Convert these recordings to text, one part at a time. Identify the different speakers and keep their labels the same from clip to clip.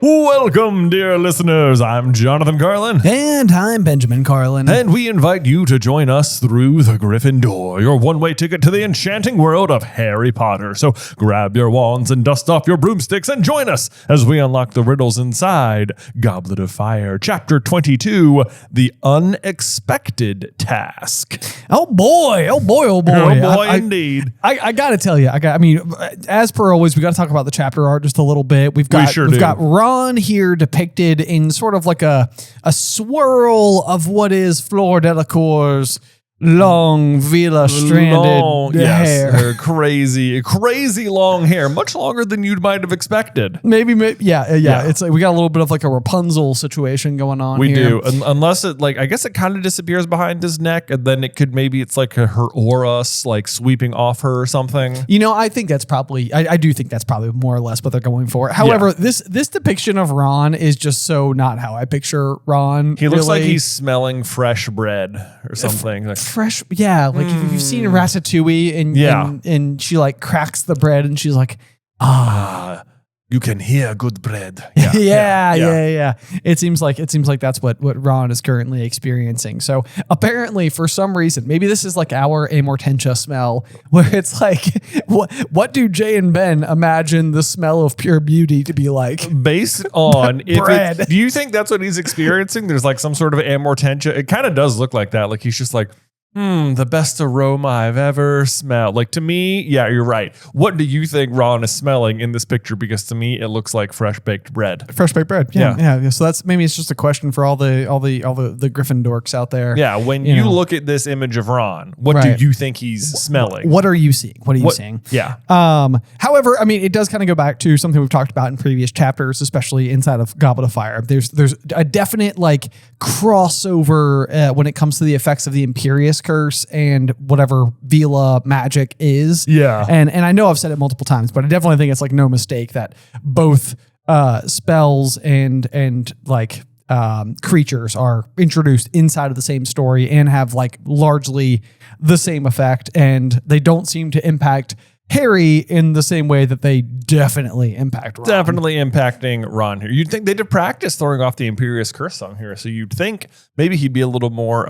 Speaker 1: Welcome, dear listeners. I'm Jonathan Carlin.
Speaker 2: And I'm Benjamin Carlin.
Speaker 1: And we invite you to join us through the Griffin door, your one-way ticket to the enchanting world of Harry Potter. So grab your wands and dust off your broomsticks and join us as we unlock the riddles inside Goblet of Fire, Chapter 22, The Unexpected Task.
Speaker 2: Oh boy,
Speaker 1: Indeed.
Speaker 2: I gotta tell you, as per always, we gotta talk about the chapter art just a little bit. We've got Ron here depicted in sort of like a swirl of what is Fleur Delacour's long villa stranded hair.
Speaker 1: Crazy long hair, much longer than you might have expected.
Speaker 2: Maybe. It's like we got a little bit of like a Rapunzel situation going on.
Speaker 1: We
Speaker 2: do,
Speaker 1: unless it I guess it kind of disappears behind his neck, and then it's like her aura like sweeping off her or something.
Speaker 2: I think that's probably. I do think that's probably more or less what they're going for. However, this depiction of Ron is just so not how I picture Ron.
Speaker 1: He looks like he's smelling fresh bread or something.
Speaker 2: Fresh, yeah. Like if you've seen Ratatouille and she like cracks the bread and she's like,
Speaker 1: you can hear good bread.
Speaker 2: Yeah. It seems like that's what Ron is currently experiencing. So apparently for some reason, maybe this is like our amortentia smell where it's like, what do Jay and Ben imagine the smell of pure beauty to be like?
Speaker 1: Based on
Speaker 2: bread.
Speaker 1: Do you think that's what he's experiencing? There's like some sort of amortentia. It kind of does look like that. Like he's just like, the best aroma I've ever smelled. Like to me, yeah, you're right. What do you think Ron is smelling in this picture? Because to me, it looks like fresh baked bread.
Speaker 2: Fresh baked bread. Yeah. So that's maybe it's just a question for all the Griffin dorks out there.
Speaker 1: Yeah. When you look at this image of Ron, what do you think he's smelling?
Speaker 2: What are you seeing? What are you seeing?
Speaker 1: Yeah.
Speaker 2: However, it does kind of go back to something we've talked about in previous chapters, especially inside of Goblet of Fire. There's a definite like crossover when it comes to the effects of the Imperious Curse and whatever Vila magic is.
Speaker 1: Yeah.
Speaker 2: And I know I've said it multiple times, but I definitely think it's like no mistake that both spells and like creatures are introduced inside of the same story and have like largely the same effect, and they don't seem to impact Harry in the same way that they definitely impact Ron.
Speaker 1: Definitely impacting Ron here. You'd think they did practice throwing off the Imperious Curse on here, so you'd think maybe he'd be a little more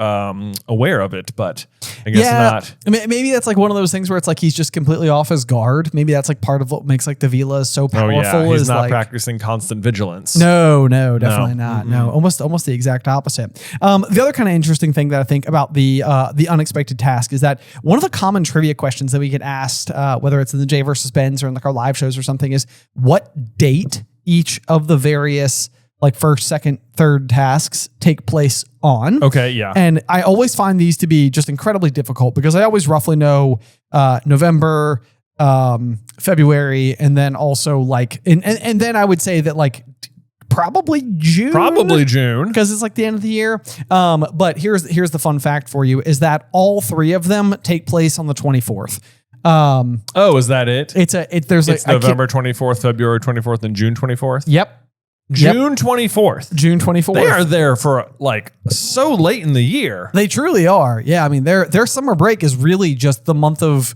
Speaker 1: aware of it, but I guess not.
Speaker 2: Maybe that's like one of those things where it's like he's just completely off his guard. Maybe that's like part of what makes like the Vila so powerful.
Speaker 1: He's not practicing constant vigilance.
Speaker 2: No, definitely not. Mm-hmm. No, almost the exact opposite. The other kind of interesting thing that I think about the unexpected task is that one of the common trivia questions that we get asked, whether it's in the Jay versus Ben's or in like our live shows or something, is what date each of the various like first, second, third tasks take place on.
Speaker 1: Okay, yeah.
Speaker 2: And I always find these to be just incredibly difficult because I always roughly know November, February, and then also like, and then I would say that like probably June. Because it's like the end of the year. But here's the fun fact for you is that all three of them take place on the 24th.
Speaker 1: Is that it?
Speaker 2: There's
Speaker 1: November 24th, February 24th, and June 24th.
Speaker 2: Yep.
Speaker 1: June 24th.
Speaker 2: June 24th.
Speaker 1: They are there for like so late in the year.
Speaker 2: They truly are. Yeah. I mean, their summer break is really just the month of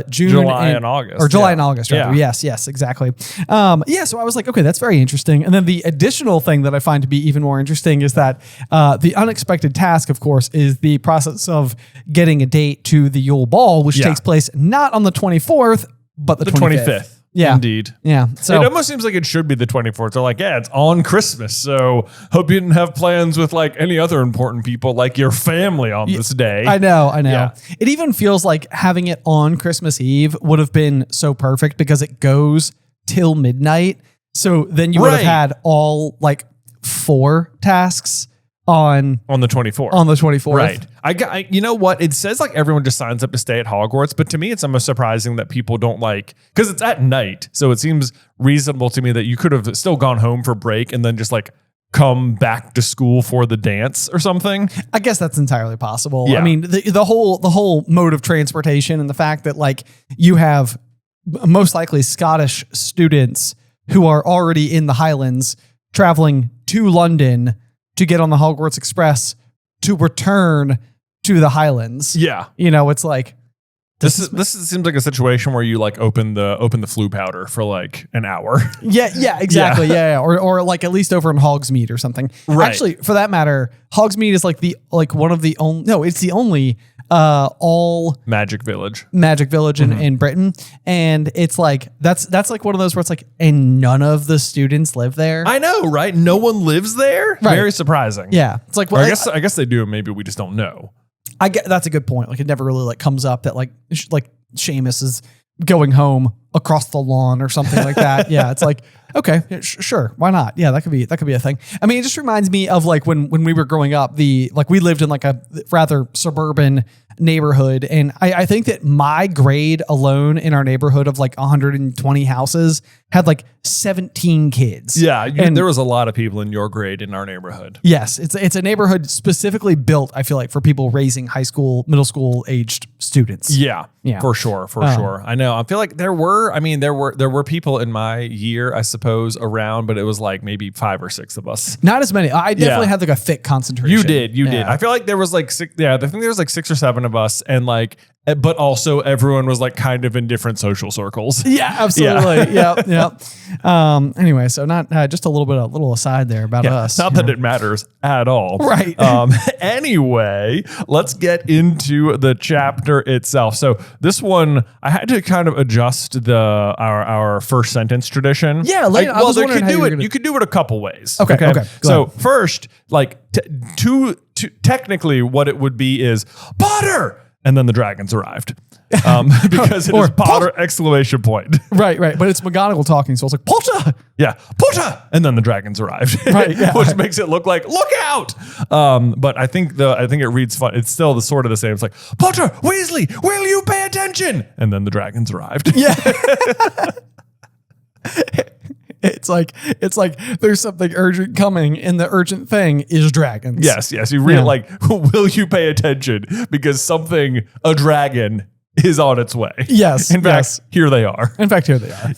Speaker 2: June,
Speaker 1: July and August.
Speaker 2: Or July and August, rather.
Speaker 1: Yeah.
Speaker 2: Yes, exactly. So I was like, okay, that's very interesting. And then the additional thing that I find to be even more interesting is that the unexpected task, of course, is the process of getting a date to the Yule Ball, which takes place not on the 24th, but the 25th.
Speaker 1: Yeah. Indeed.
Speaker 2: Yeah.
Speaker 1: So it almost seems like it should be the 24th. They're like, it's on Christmas. So hope you didn't have plans with like any other important people, like your family on this day.
Speaker 2: I know.
Speaker 1: Yeah.
Speaker 2: It even feels like having it on Christmas Eve would have been so perfect because it goes till midnight. So then you would have had all like 4 tasks on the 24th. On the 24th.
Speaker 1: Right. I you know what? It says like everyone just signs up to stay at Hogwarts, but to me it's almost surprising that people don't like, because it's at night. So it seems reasonable to me that you could have still gone home for break and then just like come back to school for the dance or something.
Speaker 2: I guess that's entirely possible.
Speaker 1: Yeah.
Speaker 2: I mean, the whole mode of transportation and the fact that like you have most likely Scottish students who are already in the Highlands traveling to London to get on the Hogwarts Express to return to the Highlands.
Speaker 1: Yeah.
Speaker 2: You know, it's like,
Speaker 1: This seems like a situation where you like open the flu powder for like an hour.
Speaker 2: Yeah, exactly. Yeah. Or like at least over in Hogsmeade or something.
Speaker 1: Right.
Speaker 2: Actually, for that matter, Hogsmeade is like one of the only. No, it's the only all
Speaker 1: Magic Village
Speaker 2: in Britain, and it's like that's like one of those where it's like, and none of the students live there.
Speaker 1: I know, right? No one lives there.
Speaker 2: Right.
Speaker 1: Very surprising.
Speaker 2: Yeah, it's like, well,
Speaker 1: I guess they do. Maybe we just don't know.
Speaker 2: I get that's a good point. Like it never really like comes up that like Seamus is going home across the lawn or something like that. Yeah, it's like, okay, yeah, sure, why not? Yeah, that could be a thing. I mean, it just reminds me of like when we were growing up. We lived in like a rather suburban neighborhood, and I think that my grade alone in our neighborhood of like 120 houses had like 17 kids.
Speaker 1: Yeah, there was a lot of people in your grade in our neighborhood.
Speaker 2: Yes, it's a neighborhood specifically built, I feel like, for people raising high school, middle school aged students.
Speaker 1: Yeah, for sure. I know. I feel like there were people in my year, I suppose, around, but it was like maybe 5 or 6 of us.
Speaker 2: Not as many. I definitely had like a thick concentration.
Speaker 1: You did. I feel like there was like 6. Yeah, I think there was like 6 or 7 of us, and like, but also everyone was like kind of in different social circles.
Speaker 2: Yeah, absolutely. Yeah. Anyway, so not just a little aside there about us.
Speaker 1: Not that it matters at all.
Speaker 2: Right.
Speaker 1: Anyway, let's get into the chapter itself. So this one, I had to kind of adjust our first sentence tradition.
Speaker 2: Yeah.
Speaker 1: You could do it a couple ways.
Speaker 2: Okay.
Speaker 1: So first, like technically, what it would be is Potter. And then the dragons arrived because it is Potter exclamation point.
Speaker 2: Right. But it's McGonagall talking, so it's like Potter.
Speaker 1: Yeah, Potter. And then the dragons arrived,
Speaker 2: right? Yeah.
Speaker 1: Which makes it look like look out. But I think it reads fun. It's still the same. It's like Potter, Weasley, will you pay attention? And then the dragons arrived.
Speaker 2: Yeah. It's like there's something urgent coming, and the urgent thing is dragons.
Speaker 1: Yes. You read it like, will you pay attention? Because a dragon is on its way.
Speaker 2: Yes.
Speaker 1: In fact, here they are.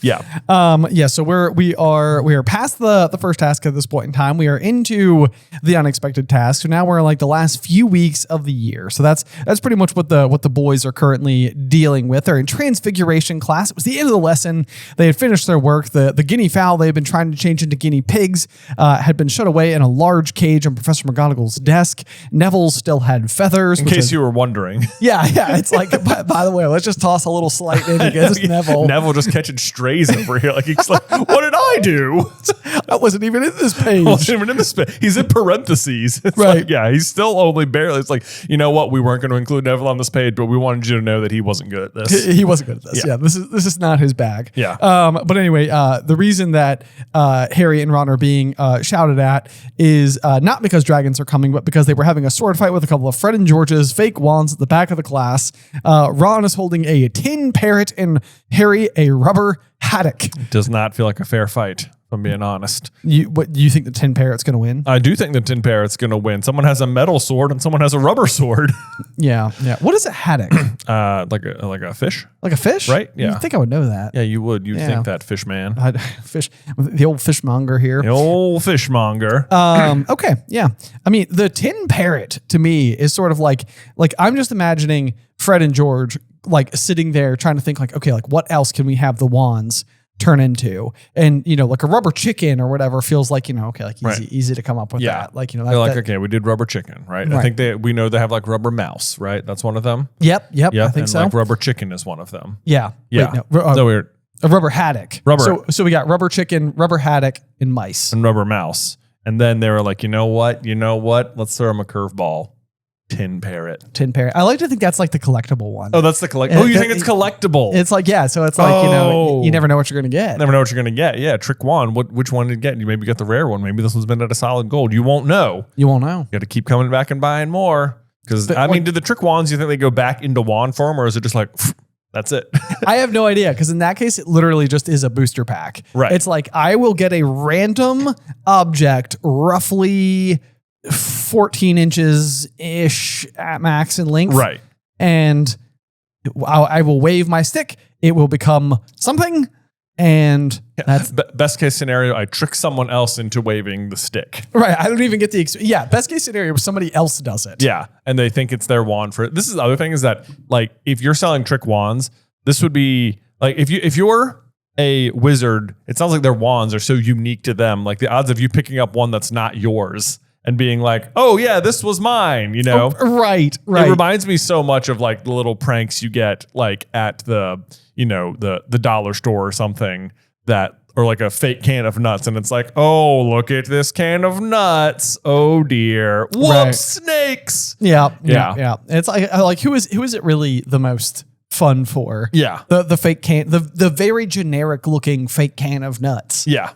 Speaker 2: Yeah. So we are past the first task at this point in time. We are into the unexpected task. So now we're in like the last few weeks of the year. So that's pretty much what the boys are currently dealing with. They're in transfiguration class. It was the end of the lesson. They had finished their work. The guinea fowl they had been trying to change into guinea pigs had been shut away in a large cage on Professor McGonagall's desk. Neville still had feathers.
Speaker 1: In case you were wondering.
Speaker 2: Yeah. It's like, by the way, let's just toss a little slight in against Neville.
Speaker 1: Neville just catching strays over here. Like he's like, what did I do?
Speaker 2: I wasn't even in this page.
Speaker 1: He's in parentheses. It's
Speaker 2: right.
Speaker 1: Like, he's still only barely. It's like, you know what? We weren't going to include Neville on this page, but we wanted you to know that he wasn't good at this.
Speaker 2: He wasn't good at this. Yeah. This is not his bag.
Speaker 1: Yeah.
Speaker 2: But anyway, the reason that Harry and Ron are being shouted at is not because dragons are coming, but because they were having a sword fight with a couple of Fred and George's fake wands at the back of the class. Ron is holding a tin parrot and Harry a rubber haddock.
Speaker 1: It does not feel like a fair fight, if I'm being honest.
Speaker 2: You think the tin parrot's going to win?
Speaker 1: I do think the tin parrot's going to win. Someone has a metal sword and someone has a rubber sword.
Speaker 2: Yeah. What is a haddock?
Speaker 1: Like a fish.
Speaker 2: Like a fish?
Speaker 1: Right? Yeah.
Speaker 2: You think I would know that.
Speaker 1: Yeah, you would. You'd think that, fish man.
Speaker 2: The old fishmonger here.
Speaker 1: The old fishmonger.
Speaker 2: Okay. Yeah. I mean, the tin parrot to me is sort of like I'm just imagining Fred and George like sitting there trying to think like, okay, like what else can we have the wands turn into? And, like a rubber chicken or whatever feels like, okay, like easy to come up with that. Like,
Speaker 1: they're like, okay, we did rubber chicken, right? I think we know they have like rubber mouse, right? That's one of them.
Speaker 2: Yep. I think so.
Speaker 1: Like rubber chicken is one of them.
Speaker 2: Yeah.
Speaker 1: Yeah.
Speaker 2: Wait, no.
Speaker 1: So weird.
Speaker 2: A rubber haddock. So we got rubber chicken, rubber haddock, and mice.
Speaker 1: And rubber mouse. And then they were like, you know what? Let's throw them a curveball. Tin parrot.
Speaker 2: I like to think that's like the collectible one.
Speaker 1: Oh, that's the collectible. Oh, you think it's collectible?
Speaker 2: It's like, yeah. So it's like, you never know what you're going to get.
Speaker 1: Never know what you're going to get. Yeah. Trick wand. Which one did you get? You maybe got the rare one. Maybe this one's been at a solid gold. You won't know.
Speaker 2: You
Speaker 1: got to keep coming back and buying more. Because do the trick wands, you think they go back into wand form, or is it just like, that's it?
Speaker 2: I have no idea. Because in that case, it literally just is a booster pack.
Speaker 1: Right.
Speaker 2: It's like, I will get a random object roughly 14 inches ish at max in length.
Speaker 1: Right.
Speaker 2: And I will wave my stick. It will become something. And that's
Speaker 1: best case scenario. I trick someone else into waving the stick.
Speaker 2: right. I don't even get the best case scenario is somebody else does it.
Speaker 1: Yeah. And they think it's their wand for it. This is the other thing is that like, if you're selling trick wands, this would be like, if you're a wizard, it sounds like their wands are so unique to them. Like the odds of you picking up one that's not yours and being like, oh yeah, this was mine, you know?
Speaker 2: Right.
Speaker 1: It reminds me so much of like the little pranks you get like at the, you know, the dollar store or something or like a fake can of nuts. And it's like, oh, look at this can of nuts. Oh dear. Whoops,
Speaker 2: Right.
Speaker 1: Snakes.
Speaker 2: Yeah.
Speaker 1: Yeah.
Speaker 2: It's like, who is it really the most fun for?
Speaker 1: Yeah.
Speaker 2: The fake can, the very generic looking fake can of nuts.
Speaker 1: Yeah.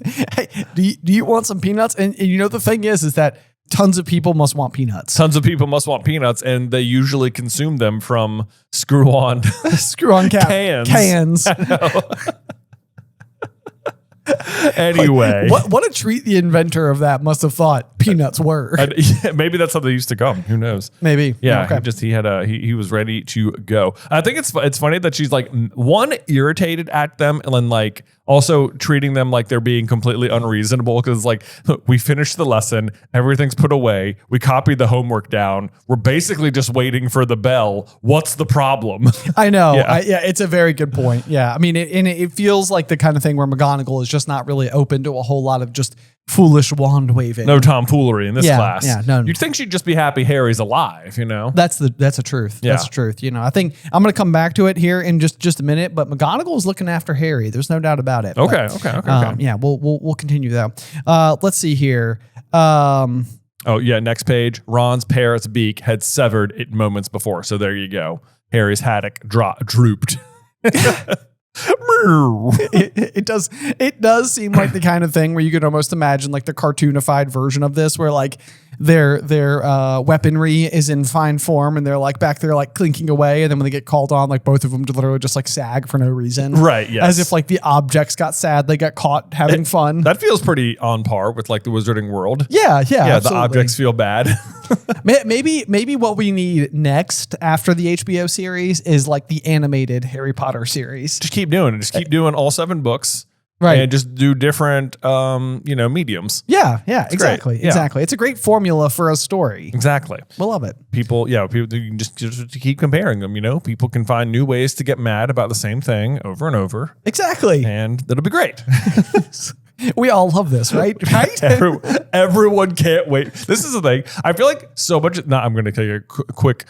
Speaker 2: Hey, do you want some peanuts? And you know, the thing is that tons of people must want peanuts.
Speaker 1: Tons of people must want peanuts, and they usually consume them from screw-on cans. Anyway,
Speaker 2: Like, what a treat the inventor of that must have thought peanuts were.
Speaker 1: Maybe that's how they used to come. Who knows?
Speaker 2: Maybe.
Speaker 1: Yeah,
Speaker 2: Okay.
Speaker 1: he was ready to go. I think it's funny that she's like one irritated at them and then like also treating them like they're being completely unreasonable because like we finished the lesson, everything's put away, we copied the homework down, we're basically just waiting for the bell. What's the problem?
Speaker 2: I know.
Speaker 1: Yeah.
Speaker 2: It's a very good point. Yeah. I mean, it feels like the kind of thing where McGonagall is just not really open to a whole lot of just foolish wand waving.
Speaker 1: No tomfoolery in this class.
Speaker 2: Yeah, no.
Speaker 1: You'd think she'd just be happy Harry's alive, you know?
Speaker 2: That's the truth.
Speaker 1: Yeah.
Speaker 2: That's the truth. You know, I think I'm going to come back to it here in just a minute, but McGonagall is looking after Harry. There's no doubt about it.
Speaker 1: Okay.
Speaker 2: Yeah, we'll continue though. Let's see here.
Speaker 1: Oh yeah, next page. Ron's parrot's beak had severed it moments before. So there you go. Harry's haddock drooped.
Speaker 2: It does seem like the kind of thing where you could almost imagine like the cartoonified version of this where like their weaponry is in fine form and they're like back there like clinking away, and then when they get called on, like both of them literally just like sag for no reason.
Speaker 1: Right, yes.
Speaker 2: As if like the objects got sad, they got caught having fun.
Speaker 1: That feels pretty on par with like the Wizarding World.
Speaker 2: Yeah,
Speaker 1: The objects feel bad.
Speaker 2: Maybe what we need next after the HBO series is like the animated Harry Potter series.
Speaker 1: Just keep doing it. Just keep doing all 7 books.
Speaker 2: Right.
Speaker 1: And just do different mediums.
Speaker 2: Yeah, exactly.
Speaker 1: great. Yeah.
Speaker 2: Exactly. It's a great formula for a story.
Speaker 1: Exactly.
Speaker 2: We'll love it.
Speaker 1: People you can just keep comparing them, you know. People can find new ways to get mad about the same thing over and over.
Speaker 2: Exactly.
Speaker 1: And that'll be great.
Speaker 2: We all love this, right? Right?
Speaker 1: Everyone can't wait. This is the thing. I feel like so much. Now I'm going to take a quick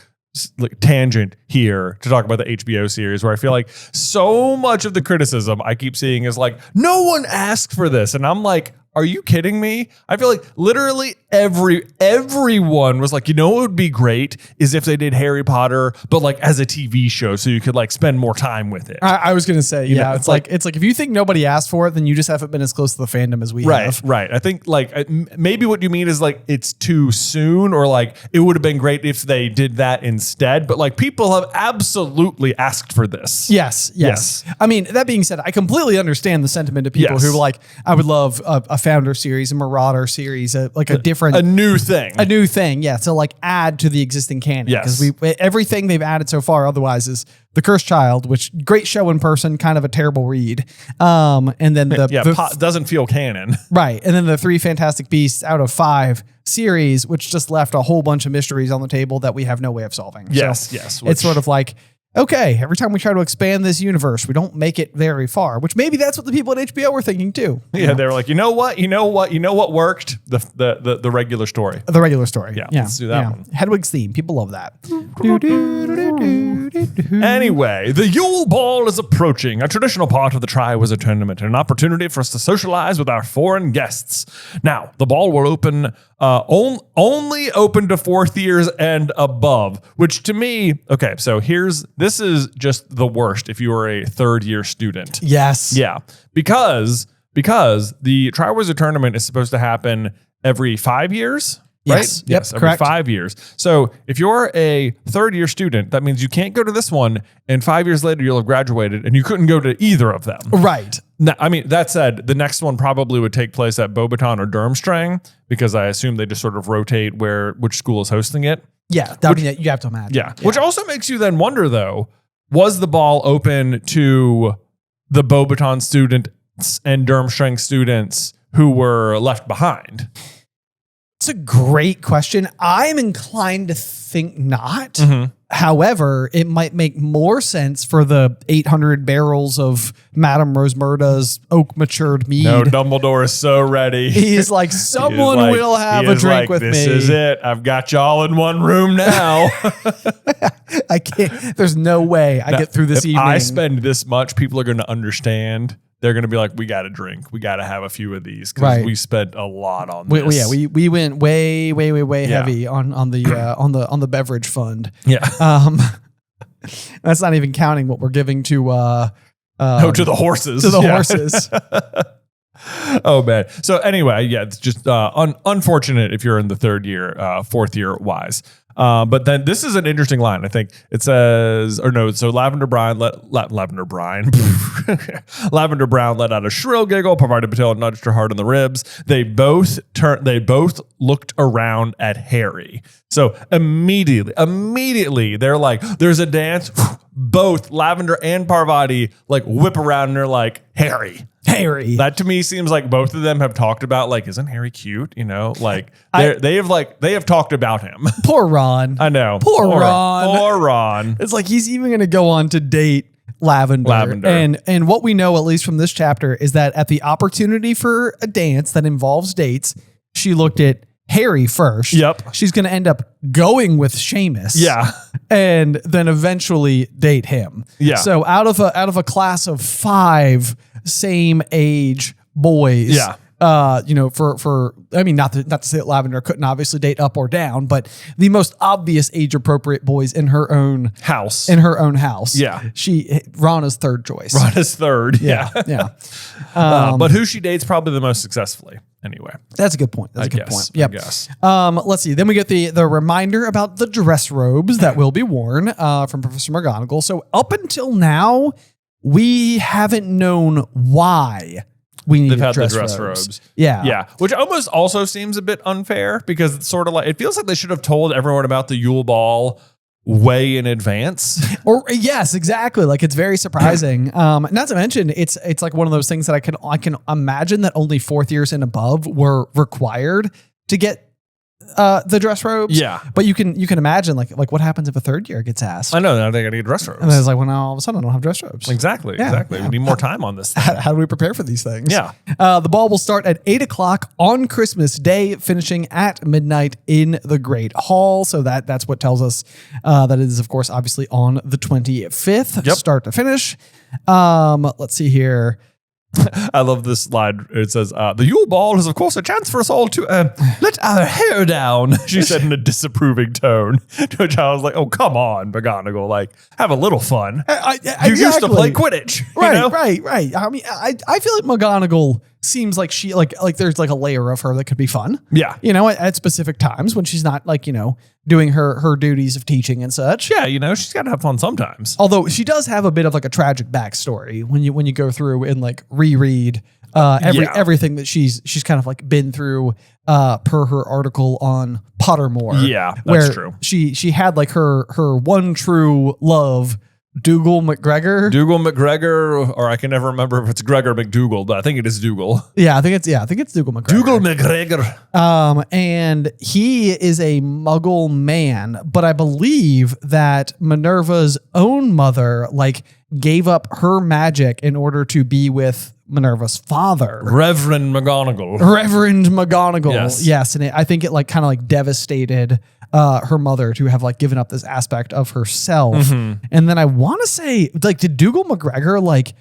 Speaker 1: tangent here to talk about the HBO series, where I feel like so much of the criticism I keep seeing is like, no one asked for this. And I'm like, are you kidding me? I feel like literally everyone was like, you know what would be great is if they did Harry Potter, but like as a TV show, so you could like spend more time with it.
Speaker 2: I was gonna say,
Speaker 1: You know,
Speaker 2: it's like if you think nobody asked for it, then you just haven't been as close to the fandom as we have.
Speaker 1: Right. I think like maybe what you mean is like it's too soon, or like it would have been great if they did that instead. But like people have absolutely asked for this.
Speaker 2: Yes. I mean, that being said, I completely understand the sentiment of people who are like, I would love a Founder series, a Marauder series, a
Speaker 1: new thing.
Speaker 2: A new thing, yeah. To like add to the existing canon.
Speaker 1: Yes.
Speaker 2: Because everything they've added so far otherwise is The Cursed Child, which great show in person, kind of a terrible read. And then
Speaker 1: doesn't feel canon.
Speaker 2: Right. And then the 3 Fantastic Beasts out of 5 series, which just left a whole bunch of mysteries on the table that we have no way of solving.
Speaker 1: Yes.
Speaker 2: It's sort of like, okay, every time we try to expand this universe, we don't make it very far, which maybe that's what the people at HBO were thinking too.
Speaker 1: Yeah, they were like, you know what worked? The regular story.
Speaker 2: The regular story.
Speaker 1: Yeah, let's do that one.
Speaker 2: Hedwig's theme. People love that.
Speaker 1: Anyway, the Yule Ball is approaching, a traditional part of the Triwizard Tournament, and an opportunity for us to socialize with our foreign guests. Now, the ball will open only open to 4th years and above, which to me, okay, so this is just the worst if you are a 3rd year student.
Speaker 2: Yes.
Speaker 1: Yeah, because the Triwizard Tournament is supposed to happen every 5 years. Right?
Speaker 2: Yes. Yep.
Speaker 1: Every
Speaker 2: Correct.
Speaker 1: 5 years. So if you're a 3rd year student, that means you can't go to this one, and 5 years later you'll have graduated and you couldn't go to either of them.
Speaker 2: Right.
Speaker 1: Now, I mean, that said, the next one probably would take place at Beauxbaton or Durmstrang, because I assume they just sort of rotate which school is hosting it.
Speaker 2: Yeah. You have to imagine.
Speaker 1: Yeah. Which also makes you then wonder, though, was the ball open to the Beauxbaton students and Durmstrang students who were left behind?
Speaker 2: It's a great question. I'm inclined to think not.
Speaker 1: Mm-hmm.
Speaker 2: However, it might make more sense for the 800 barrels of Madame Rosmerta's oak matured mead.
Speaker 1: No, Dumbledore is so ready.
Speaker 2: He's like, someone will have a drink with me.
Speaker 1: This is it. I've got y'all in one room now.
Speaker 2: I can't. There's no way I get through this evening.
Speaker 1: If I spend this much, people are going to understand. They're going to be like, we got to drink. We got to have a few of these because we spent a lot on this.
Speaker 2: We went way heavy on the beverage fund.
Speaker 1: Yeah.
Speaker 2: That's not even counting what we're giving to
Speaker 1: to the horses.
Speaker 2: To the horses.
Speaker 1: Oh man. So anyway, it's just unfortunate if you're in the fourth year wise. But then this is an interesting line. I think it says, so Lavender Brown Lavender Brown let out a shrill giggle, provided Matilda nudged her hard in the ribs. They both looked around at Harry. So immediately they're like, there's a dance. Both Lavender and Parvati like whip around and they're like, Harry. That to me seems like both of them have talked about like, isn't Harry cute? You know, like they have talked about him.
Speaker 2: Poor Ron.
Speaker 1: I know.
Speaker 2: Poor Ron.
Speaker 1: Poor Ron.
Speaker 2: It's like he's even going to go on to date Lavender. And what we know, at least from this chapter, is that at the opportunity for a dance that involves dates, she looked at Harry first.
Speaker 1: Yep.
Speaker 2: She's going to end up going with Seamus.
Speaker 1: Yeah.
Speaker 2: And then eventually date him.
Speaker 1: Yeah.
Speaker 2: So out of a class of 5 same age boys.
Speaker 1: Yeah.
Speaker 2: Not to say that Lavender couldn't obviously date up or down, but the most obvious age appropriate boys in her own
Speaker 1: house.
Speaker 2: Yeah. Ron is third choice.
Speaker 1: Ron is third.
Speaker 2: Yeah.
Speaker 1: But who she dates probably the most successfully anyway.
Speaker 2: That's a good point. Yep.
Speaker 1: I guess.
Speaker 2: Let's see. Then we get the reminder about the dress robes that will be worn from Professor McGonagall. So up until now, we haven't known why we need
Speaker 1: the dress robes.
Speaker 2: Yeah.
Speaker 1: Which almost also seems a bit unfair because it's sort of like, it feels like they should have told everyone about the Yule Ball way in advance.
Speaker 2: Or yes, exactly. Like it's very surprising. Not to mention it's like one of those things that I can imagine that only 4th years and above were required to get the dress robes.
Speaker 1: Yeah.
Speaker 2: But you can imagine like what happens if a 3rd year gets asked.
Speaker 1: I know, now they got to get dress robes.
Speaker 2: And then it's like, well, now all of a sudden I don't have dress robes.
Speaker 1: Exactly.
Speaker 2: Yeah.
Speaker 1: We need more time on this thing.
Speaker 2: How do we prepare for these things?
Speaker 1: Yeah.
Speaker 2: The ball will start at 8:00 on Christmas Day, finishing at midnight in the Great Hall. So that's what tells us that it is, of course, obviously on the 25th, start to finish. Let's see here.
Speaker 1: I love this slide. It says, the Yule Ball is, of course, a chance for us all to let our hair down, she said in a disapproving tone, to which I was like, oh, come on, McGonagall, like, have a little fun. You used to play Quidditch.
Speaker 2: Right. I mean, I feel like McGonagall seems like she like there's like a layer of her that could be fun.
Speaker 1: Yeah.
Speaker 2: You know, at specific times when she's not like, doing her duties of teaching and such.
Speaker 1: Yeah, she's got to have fun sometimes.
Speaker 2: Although she does have a bit of like a tragic backstory when you go through and like reread everything that she's kind of like been through per her article on Pottermore.
Speaker 1: Yeah, that's true.
Speaker 2: She had like her one true love, Dougal McGregor,
Speaker 1: or I can never remember if it's Gregor McDougal, but I think it is Dougal.
Speaker 2: Yeah, I think it's Dougal McGregor.
Speaker 1: Dougal McGregor.
Speaker 2: And he is a Muggle man, but I believe that Minerva's own mother like gave up her magic in order to be with Minerva's father,
Speaker 1: Reverend McGonagall.
Speaker 2: Yes, and I think it like kind of like devastated her mother to have like given up this aspect of herself.
Speaker 1: Mm-hmm.
Speaker 2: And then I want to say, like, did Dougal McGregor like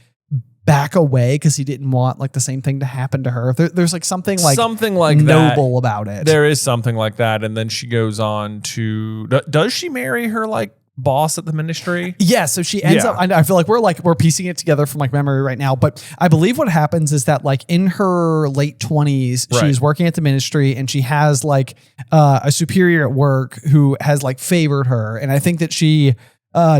Speaker 2: back away because he didn't want like the same thing to happen to her? There's like something like noble about it.
Speaker 1: There is something like that. And then she goes on to, does she marry her like boss at the ministry?
Speaker 2: Yeah, so she ends up, I feel like we're piecing it together from like memory right now, but I believe what happens is that like in her late 20s, she's working at the ministry and she has like a superior at work who has like favored her. And I think that she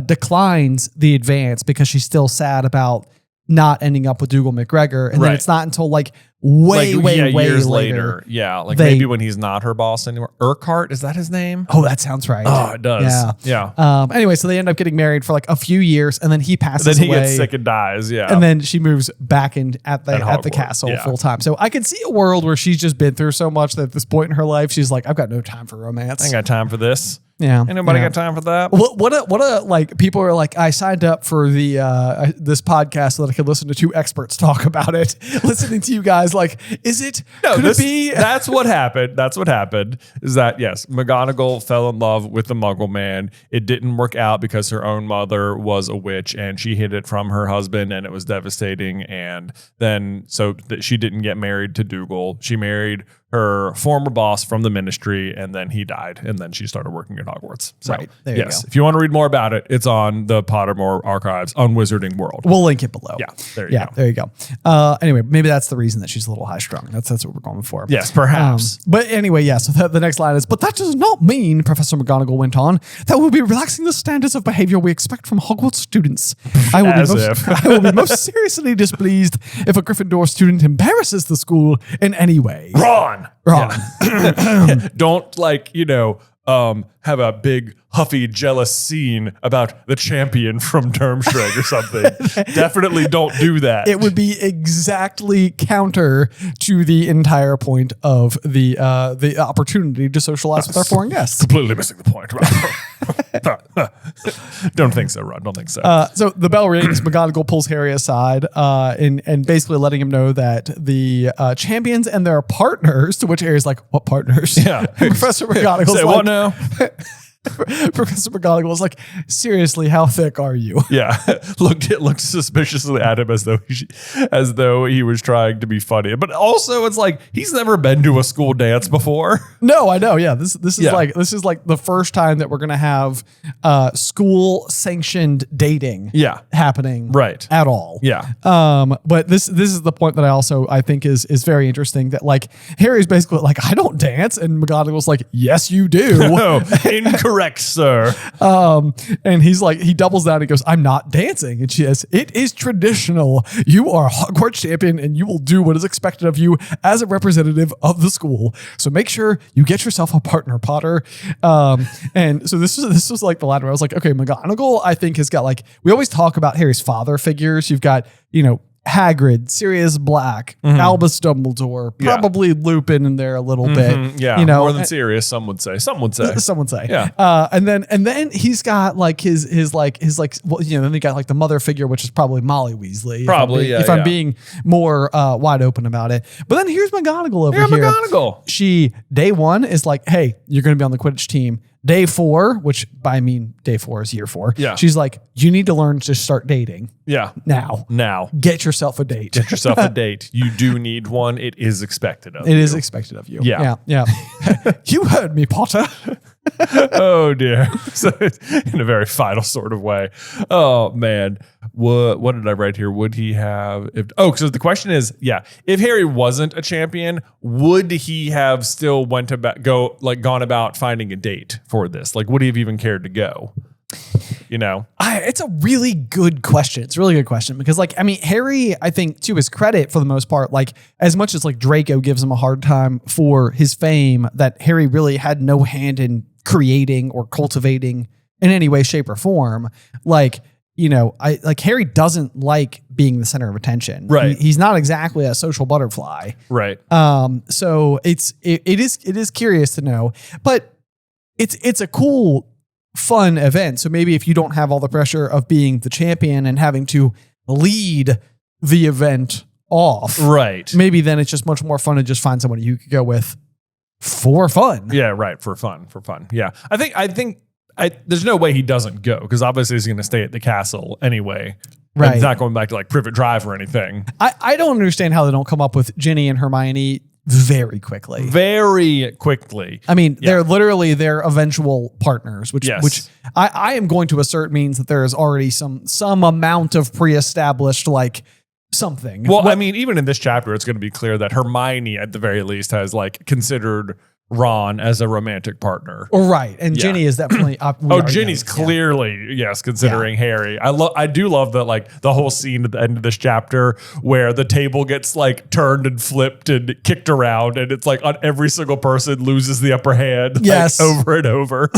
Speaker 2: declines the advance because she's still sad about not ending up with Dougal McGregor. And then it's not until like way
Speaker 1: years
Speaker 2: later.
Speaker 1: Yeah, like maybe when he's not her boss anymore. Urquhart, is that his name?
Speaker 2: Oh, that sounds right.
Speaker 1: Oh, it does. Yeah.
Speaker 2: Anyway, so they end up getting married for like a few years, and then he passes away.
Speaker 1: Then he gets sick and dies. Yeah.
Speaker 2: And then she moves back in at the castle full time. So I can see a world where she's just been through so much that at this point in her life, she's like, I've got no time for romance.
Speaker 1: I ain't got time for this.
Speaker 2: Yeah.
Speaker 1: Ain't nobody got time for that.
Speaker 2: What a like people are like, I signed up for the this podcast so that I could listen to two experts talk about it. Listening to you guys, like, is it? No, could it be?
Speaker 1: That's what happened. That's what happened. Is that yes? McGonagall fell in love with the Muggle man. It didn't work out because her own mother was a witch and she hid it from her husband, and it was devastating. And then so that she didn't get married to Dougal, she married her former boss from the ministry, and then he died, and then she started working at Hogwarts. So,
Speaker 2: right. There you go.
Speaker 1: If you want to read more about it, it's on the Pottermore archives on Wizarding World.
Speaker 2: We'll link it below.
Speaker 1: Yeah, there you go.
Speaker 2: There you go. Anyway, maybe that's the reason that she's a little high strung. That's what we're going for.
Speaker 1: Yes, perhaps.
Speaker 2: But anyway, yeah. So the next line is, but that does not mean, Professor McGonagall went on, that we'll be relaxing the standards of behavior we expect from Hogwarts students. I will be most seriously displeased if a Gryffindor student embarrasses the school in any way.
Speaker 1: Ron.
Speaker 2: Yeah.
Speaker 1: Don't have a big huffy jealous scene about the champion from Durmstrang or something. Definitely don't do that.
Speaker 2: It would be exactly counter to the entire point of the opportunity to socialize with our foreign guests.
Speaker 1: Completely missing the point. Don't think so, Ron. Don't think so.
Speaker 2: So the bell rings. McGonagall pulls Harry aside and basically letting him know that the champions and their partners, to which Harry's like, what partners?
Speaker 1: Yeah.
Speaker 2: Professor McGonagall's
Speaker 1: Say
Speaker 2: like,
Speaker 1: what now?
Speaker 2: Professor McGonagall was like, seriously, how thick are you?
Speaker 1: Yeah. Looked suspiciously at him as though he was trying to be funny. But also it's like he's never been to a school dance before.
Speaker 2: No, I know. Yeah. This is like the first time that we're gonna have school sanctioned dating happening at all.
Speaker 1: Yeah.
Speaker 2: But this is the point that I think is very interesting, that like Harry's basically like, I don't dance, and McGonagall's like, yes, you do.
Speaker 1: No, incorrect, sir.
Speaker 2: And he's like, he doubles down and he goes, I'm not dancing. And she says, it is traditional. You are a Hogwarts champion and you will do what is expected of you as a representative of the school. So make sure you get yourself a partner, Potter. And so this was like the line where I was like, okay, McGonagall, I think, has got like, we always talk about Harry's father figures. You've got, Hagrid, Sirius Black, Albus Dumbledore, probably Lupin in there a little bit.
Speaker 1: Yeah, more than Sirius, some would say.
Speaker 2: Yeah. And then he's got like his then he got like the mother figure, which is probably Molly Weasley. If I'm being more wide open about it. But then here's McGonagall over here.
Speaker 1: McGonagall.
Speaker 2: She, day one, is like, hey, you're going to be on the Quidditch team. Day 4, which I mean, day 4 is year 4.
Speaker 1: Yeah.
Speaker 2: She's like, you need to learn to start dating.
Speaker 1: Yeah.
Speaker 2: Now. Get yourself a date.
Speaker 1: Get yourself a date. You do need one. It is expected of you.
Speaker 2: It is expected of you.
Speaker 1: Yeah.
Speaker 2: You heard me, Potter.
Speaker 1: Oh, dear. So in a very final sort of way. Oh, man. What did I write here? Would he have... because the question is, if Harry wasn't a champion, would he have still gone about finding a date for this? Like, would he have even cared to go?
Speaker 2: It's a really good question. It's a really good question because, like, I mean, Harry, I think, to his credit, for the most part, like, as much as like Draco gives him a hard time for his fame, that Harry really had no hand in creating or cultivating in any way, shape, or form. Like, Harry doesn't like being the center of attention.
Speaker 1: Right.
Speaker 2: He's not exactly a social butterfly.
Speaker 1: Right.
Speaker 2: So it is curious to know, but it's a cool, fun event. So maybe if you don't have all the pressure of being the champion and having to lead the event off,
Speaker 1: right,
Speaker 2: maybe then it's just much more fun to just find somebody you could go with for fun.
Speaker 1: Yeah, right. For fun. Yeah. I think there's no way he doesn't go, because obviously he's going to stay at the castle anyway.
Speaker 2: Right.
Speaker 1: He's not going back to like Privet Drive or anything.
Speaker 2: I don't understand how they don't come up with Ginny and Hermione very quickly. I mean, they're literally their eventual partners, which I am going to assert means that there is already some amount of pre-established like something.
Speaker 1: Well, I mean, even in this chapter, it's going to be clear that Hermione, at the very least, has like considered Ron as a romantic partner.
Speaker 2: Right. And Ginny is definitely up.
Speaker 1: Ginny's clearly, yes, considering Harry. I do love that, like the whole scene at the end of this chapter where the table gets like turned and flipped and kicked around, and it's like on every single person loses the upper hand.
Speaker 2: Yes.
Speaker 1: Like, over and over.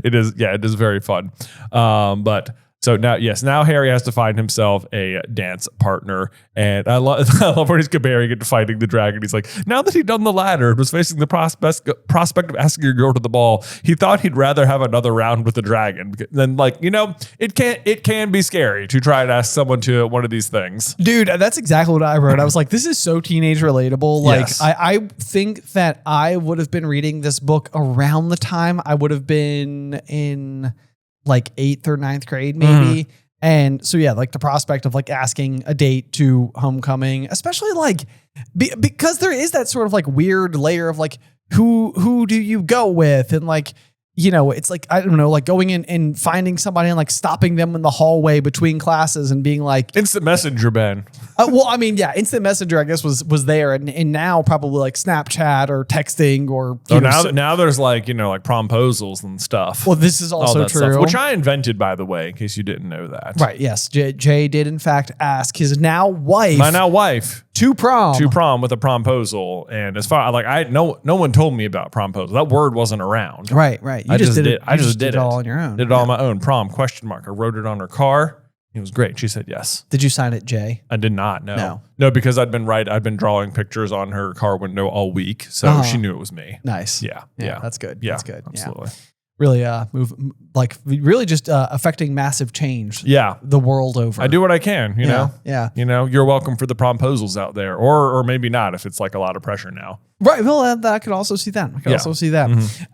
Speaker 1: It is very fun. But so now Harry has to find himself a dance partner. And I love when he's comparing it to fighting the dragon. He's like, now that he'd done the ladder and was facing the prospect of asking her to go to the ball, he thought he'd rather have another round with the dragon. Then, like, it can be scary to try and ask someone to one of these things.
Speaker 2: Dude, that's exactly what I wrote. I was like, this is so teenage relatable. Like,
Speaker 1: Yes.
Speaker 2: I think that I would have been reading this book around the time I would have been in like 8th or 9th grade, maybe. And so, yeah, like the prospect of like asking a date to homecoming, especially like because there is that sort of like weird layer of like, who do you go with? And like, it's like, I don't know, like going in and finding somebody and like stopping them in the hallway between classes and being like,
Speaker 1: Instant Messenger, Ben.
Speaker 2: well, I mean, yeah, Instant Messenger, I guess, was there. And now probably like Snapchat or texting or.
Speaker 1: Now there's like, like promposals and stuff.
Speaker 2: Well, this is also true.
Speaker 1: Stuff, which I invented, by the way, in case you didn't know that.
Speaker 2: Right. Yes. Jay did, in fact, ask his now wife.
Speaker 1: My now wife.
Speaker 2: To prom
Speaker 1: with a promposal. And as far like no one told me about promposal. That word wasn't around.
Speaker 2: Right. You just did it.
Speaker 1: I just did it
Speaker 2: all on your own.
Speaker 1: Did it all on my own. Prom ? I wrote it on her car. It was great. She said yes.
Speaker 2: Did you sign it, Jay?
Speaker 1: I did not. No, because I'd been drawing pictures on her car window all week, so she knew it was me.
Speaker 2: Nice.
Speaker 1: Yeah.
Speaker 2: That's good.
Speaker 1: Yeah,
Speaker 2: that's good.
Speaker 1: Absolutely.
Speaker 2: Yeah. Really just affecting massive change.
Speaker 1: Yeah.
Speaker 2: The world over.
Speaker 1: I do what I can, you know?
Speaker 2: Yeah.
Speaker 1: You're welcome for the promposals out there, or maybe not if it's like a lot of pressure now.
Speaker 2: Right. Well, I could also see that.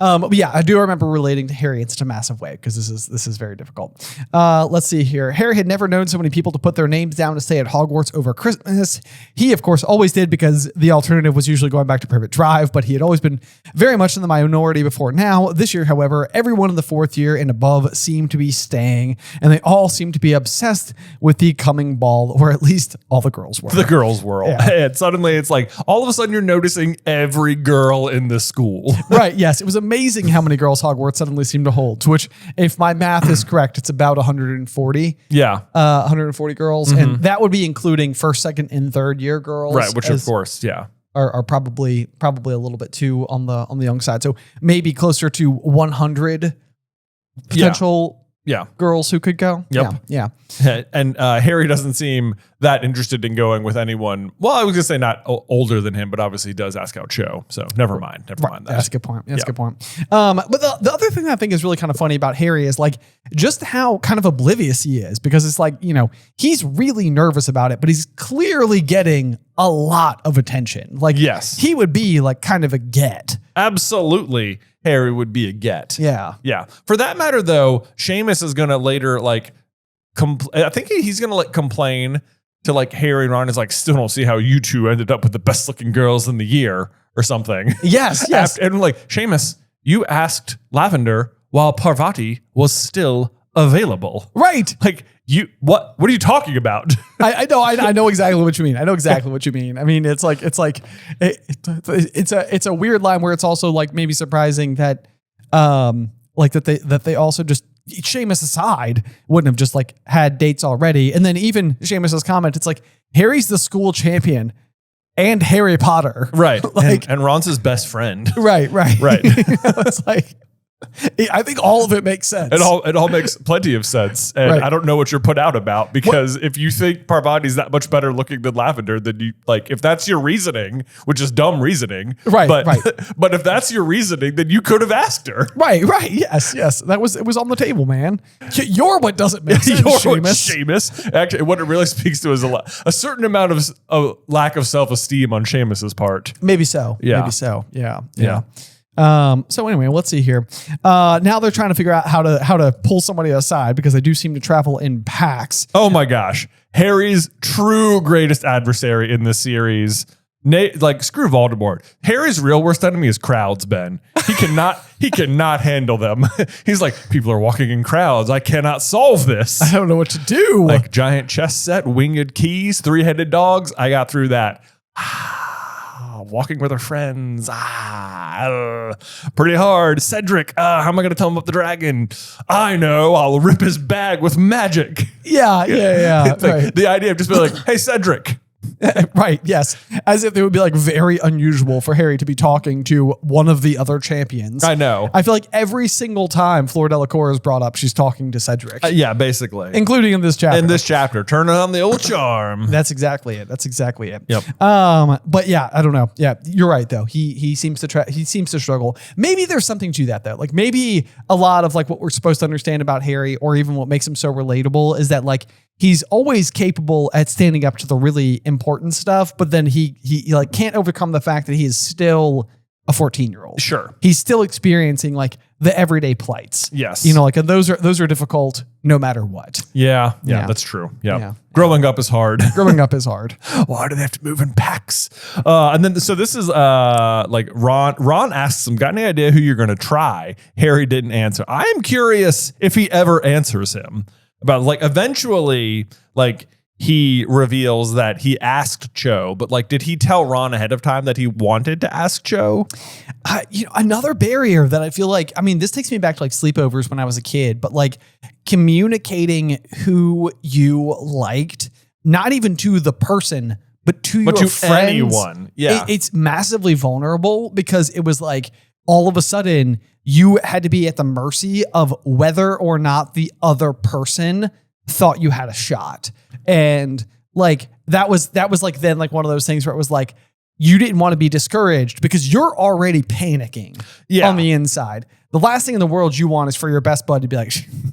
Speaker 2: But yeah, I do remember relating to Harry in such a massive way because this is very difficult. Let's see here. Harry had never known so many people to put their names down to stay at Hogwarts over Christmas. He, of course, always did because the alternative was usually going back to Privet Drive, but he had always been very much in the minority before now. This year, however, everyone in the 4th year and above seemed to be staying, and they all seemed to be obsessed with the coming ball, or at least all the girls were.
Speaker 1: The girls were.
Speaker 2: Yeah.
Speaker 1: And suddenly it's like all of a sudden you're noticing every girl in the school.
Speaker 2: Right. Yes. It was amazing how many girls Hogwarts suddenly seemed to hold, to which, if my math is correct, it's about 140.
Speaker 1: Yeah.
Speaker 2: 140 girls. And that would be including 1st, 2nd, and 3rd year girls.
Speaker 1: Right. Which of course, yeah.
Speaker 2: Are probably a little bit too on the young side. So maybe closer to 100 potential girls who could go.
Speaker 1: Yep.
Speaker 2: Yeah.
Speaker 1: And Harry doesn't seem that interested in going with anyone. Well, I was going to say not older than him, but obviously he does ask out Cho. So never mind that.
Speaker 2: That's a good point. That's a good point. But the other thing that I think is really kind of funny about Harry is like just how kind of oblivious he is, because it's like, he's really nervous about it, but he's clearly getting a lot of attention. Like, yes, he would be like kind of a get.
Speaker 1: Absolutely. Harry would be a get.
Speaker 2: Yeah.
Speaker 1: Yeah. For that matter, though, Seamus is going to later, like, I think he's going to like complain to like Harry and Ron is like, still don't see how you two ended up with the best looking girls in the year or something.
Speaker 2: Yes.
Speaker 1: And like, Seamus, you asked Lavender while Parvati was still available.
Speaker 2: Right.
Speaker 1: Like, what are you talking about?
Speaker 2: I know exactly what you mean. I mean, it's a weird line where it's also like maybe surprising that, that they also just, Seamus aside, wouldn't have just like had dates already. And then even Seamus's comment, it's like, Harry's the school champion and Harry Potter.
Speaker 1: Right.
Speaker 2: Like,
Speaker 1: and Ron's his best friend.
Speaker 2: Right.
Speaker 1: It's
Speaker 2: like, I think all of it makes sense.
Speaker 1: It all makes plenty of sense. And I don't know what you're put out about, because if you think Parvati's that much better looking than Lavender, then you like, if that's your reasoning, which is dumb reasoning.
Speaker 2: Right.
Speaker 1: But if that's your reasoning, then you could have asked her.
Speaker 2: Right. Yes. It was on the table, man. You're what doesn't make sense,
Speaker 1: Seamus. Actually, what it really speaks to is a certain amount of lack of self-esteem on Seamus's part.
Speaker 2: Maybe so.
Speaker 1: Yeah.
Speaker 2: Yeah. So anyway, let's see here. Now they're trying to figure out how to pull somebody aside, because they do seem to travel in packs.
Speaker 1: Oh my gosh. Harry's true greatest adversary in this series. Like, screw Voldemort. Harry's real worst enemy is crowds, Ben. He cannot handle them. He's like, people are walking in crowds. I cannot solve this.
Speaker 2: I don't know what to do.
Speaker 1: Like, giant chess set, winged keys, 3-headed dogs. I got through that. walking with her friends. Pretty hard. Cedric, how am I going to tell him about the dragon? I know. I'll rip his bag with magic.
Speaker 2: Yeah.
Speaker 1: It's like
Speaker 2: Right.
Speaker 1: the idea of just being like, hey, Cedric.
Speaker 2: Right. Yes. As if it would be like very unusual for Harry to be talking to one of the other champions.
Speaker 1: I know.
Speaker 2: I feel like every single time Fleur Delacour is brought up, she's talking to Cedric.
Speaker 1: Yeah, basically.
Speaker 2: Including in this chapter.
Speaker 1: In this chapter, turn on the old charm.
Speaker 2: That's exactly it.
Speaker 1: Yep.
Speaker 2: But yeah, I don't know. Yeah, you're right though. He seems to struggle. Maybe there's something to that though. Like maybe a lot of like what we're supposed to understand about Harry, or even what makes him so relatable, is that like he's always capable at standing up to the really important stuff, but then he like can't overcome the fact that he is still a 14-year-old.
Speaker 1: Sure.
Speaker 2: He's still experiencing like the everyday plights.
Speaker 1: Yes.
Speaker 2: You know, like, and those are difficult no matter what.
Speaker 1: Yeah,
Speaker 2: Yeah.
Speaker 1: that's true. Yeah.
Speaker 2: Yeah.
Speaker 1: Growing up is hard.
Speaker 2: Growing up is hard.
Speaker 1: Why do they have to move in packs? And then, so this is like Ron asks him, got any idea who you're going to try? Harry didn't answer. I am curious if he ever answers him about like eventually, like he reveals that he asked Cho, but like, did he tell Ron ahead of time that he wanted to ask Cho?
Speaker 2: Another barrier that I feel like, I mean, this takes me back to like sleepovers when I was a kid, but like communicating who you liked, not even to the person, but to your friends,
Speaker 1: anyone. Yeah.
Speaker 2: It's massively vulnerable because it was like all of a sudden you had to be at the mercy of whether or not the other person thought you had a shot. And like, that was like then like one of those things where it was like, you didn't want to be discouraged because you're already panicking on the inside. The last thing in the world you want is for your best bud to be like,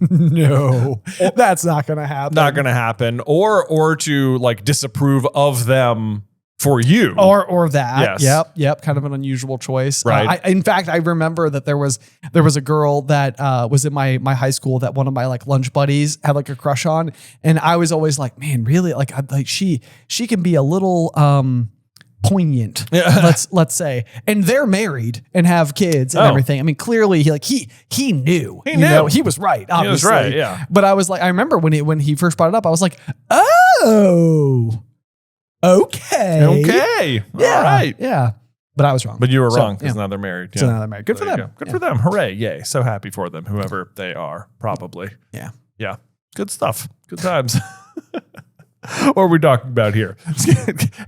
Speaker 2: no, that's not going to happen.
Speaker 1: Not going to happen. Or to like disapprove of them for you.
Speaker 2: Or that.
Speaker 1: Yes.
Speaker 2: Yep. Kind of an unusual choice.
Speaker 1: Right.
Speaker 2: In fact, I remember that there was a girl that was in my high school that one of my like lunch buddies had like a crush on. And I was always like, man, really? Like, she can be a little, poignant, let's say, and they're married and have kids and everything. I mean, clearly he knew,
Speaker 1: he knew,
Speaker 2: he was right. Obviously.
Speaker 1: He was right. Yeah.
Speaker 2: But I was like, I remember when he first brought it up, I was like, oh, okay.
Speaker 1: Yeah. All right.
Speaker 2: Yeah. But I was wrong.
Speaker 1: But you were wrong because now they're married. Yeah.
Speaker 2: So now they're married. Good for them.
Speaker 1: Good for them. Hooray. Yay. So happy for them, whoever they are, probably.
Speaker 2: Yeah.
Speaker 1: Yeah. Good stuff. Good times. What are we talking about here?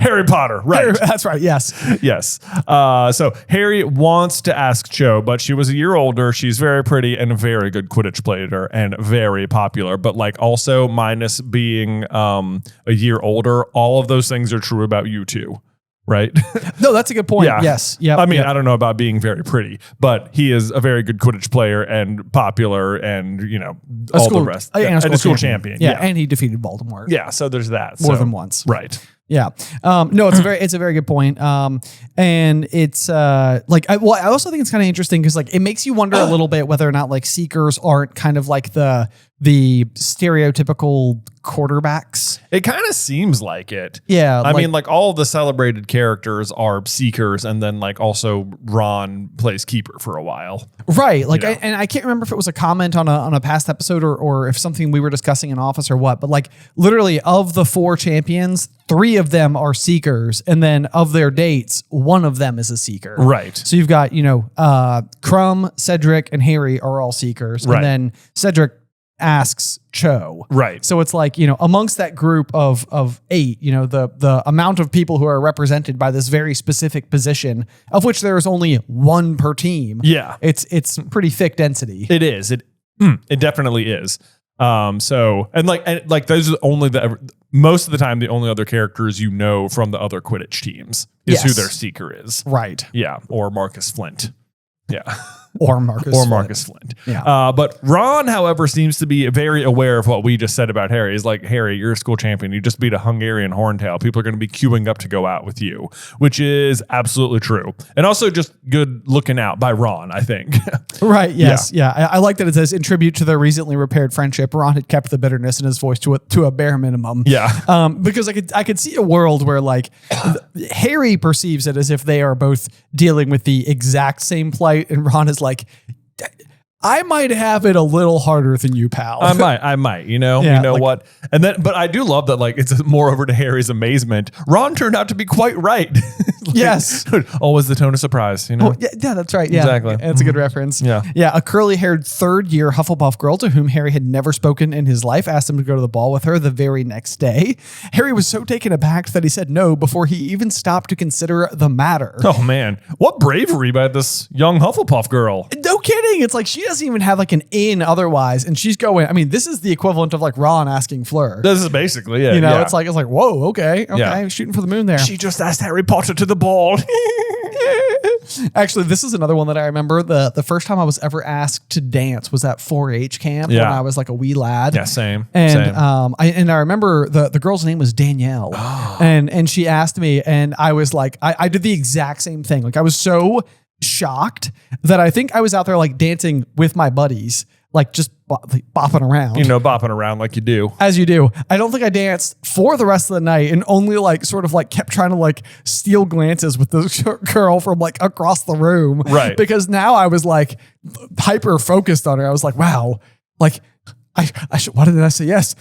Speaker 1: Harry Potter, right?
Speaker 2: That's right. Yes.
Speaker 1: Yes. So Harry wants to ask Cho, but she was a year older. She's very pretty and a very good Quidditch player and very popular. But like also minus being a year older, all of those things are true about you two. Right?
Speaker 2: No, that's a good point.
Speaker 1: Yeah.
Speaker 2: Yes. Yeah.
Speaker 1: I mean, I don't know about being very pretty, but he is a very good Quidditch player and popular and, all the rest.
Speaker 2: And
Speaker 1: a school champion.
Speaker 2: Yeah. And he defeated Voldemort.
Speaker 1: Yeah. So there's that.
Speaker 2: More than once.
Speaker 1: Right.
Speaker 2: Yeah. No, it's a very good point. And it's like, I also think it's kind of interesting because like it makes you wonder a little bit whether or not like Seekers aren't kind of like the stereotypical quarterbacks.
Speaker 1: It kind of seems like it.
Speaker 2: Yeah.
Speaker 1: I mean, like all of the celebrated characters are Seekers, and then like also Ron plays keeper for a while.
Speaker 2: Right. Like, I can't remember if it was a comment on a past episode or if something we were discussing in office or what, but like literally of the 4 champions, 3 of them are Seekers. And then of their dates, 1 of them is a Seeker.
Speaker 1: Right.
Speaker 2: So you've got, Crumb, Cedric, and Harry are all Seekers.
Speaker 1: Right.
Speaker 2: And then Cedric asks Cho.
Speaker 1: Right.
Speaker 2: So it's like, amongst that group of 8, the amount of people who are represented by this very specific position, of which there is only 1 per team.
Speaker 1: Yeah.
Speaker 2: It's pretty thick density.
Speaker 1: It is. It definitely is. So those are only most of the time the only other characters from the other Quidditch teams is who their Seeker is.
Speaker 2: Right.
Speaker 1: Yeah. Or Marcus Flint. Yeah.
Speaker 2: Or Marcus
Speaker 1: Flint.
Speaker 2: Yeah.
Speaker 1: But Ron, however, seems to be very aware of what we just said about Harry. He's like, Harry, you're a school champion. You just beat a Hungarian horntail. People are going to be queuing up to go out with you, which is absolutely true. And also just good looking out by Ron, I think.
Speaker 2: Right. Yes. Yeah. I like that it says, in tribute to their recently repaired friendship, Ron had kept the bitterness in his voice to a bare minimum.
Speaker 1: Yeah.
Speaker 2: Because I could see a world where like Harry perceives it as if they are both dealing with the exact same plight, and Ron is like, I might have it a little harder than you, pal.
Speaker 1: I might, what? And then, but I do love that, like, it's moreover to Harry's amazement, Ron turned out to be quite right.
Speaker 2: Yes.
Speaker 1: Always the tone of surprise, you know?
Speaker 2: Oh, yeah, that's right. Yeah,
Speaker 1: Exactly.
Speaker 2: That's a good reference.
Speaker 1: Yeah.
Speaker 2: Yeah. A curly-haired third-year Hufflepuff girl to whom Harry had never spoken in his life asked him to go to the ball with her the very next day. Harry was so taken aback that he said no before he even stopped to consider the matter.
Speaker 1: Oh, man. What bravery by this young Hufflepuff girl.
Speaker 2: No kidding. It's like she doesn't even have like an in otherwise. And she's going, I mean, this is the equivalent of like Ron asking Fleur.
Speaker 1: This is basically it.
Speaker 2: You know,
Speaker 1: yeah.
Speaker 2: it's like, whoa, okay.
Speaker 1: Yeah.
Speaker 2: Shooting for the moon there.
Speaker 1: She just asked Harry Potter to the ball.
Speaker 2: Actually, this is another one that I remember. The first time I was ever asked to dance was at 4-H camp when I was like a wee lad.
Speaker 1: Yeah, same.
Speaker 2: And
Speaker 1: same.
Speaker 2: I remember the girl's name was Danielle. and she asked me, and I was like, I did the exact same thing. Like I was so shocked that I think I was out there like dancing with my buddies, like just bopping around.
Speaker 1: You know, bopping around like you do.
Speaker 2: As you do. I don't think I danced for the rest of the night and only like sort of like kept trying to like steal glances with this girl from like across the room.
Speaker 1: Right.
Speaker 2: Because now I was like hyper focused on her. I was like, wow, like I should, why didn't I say yes?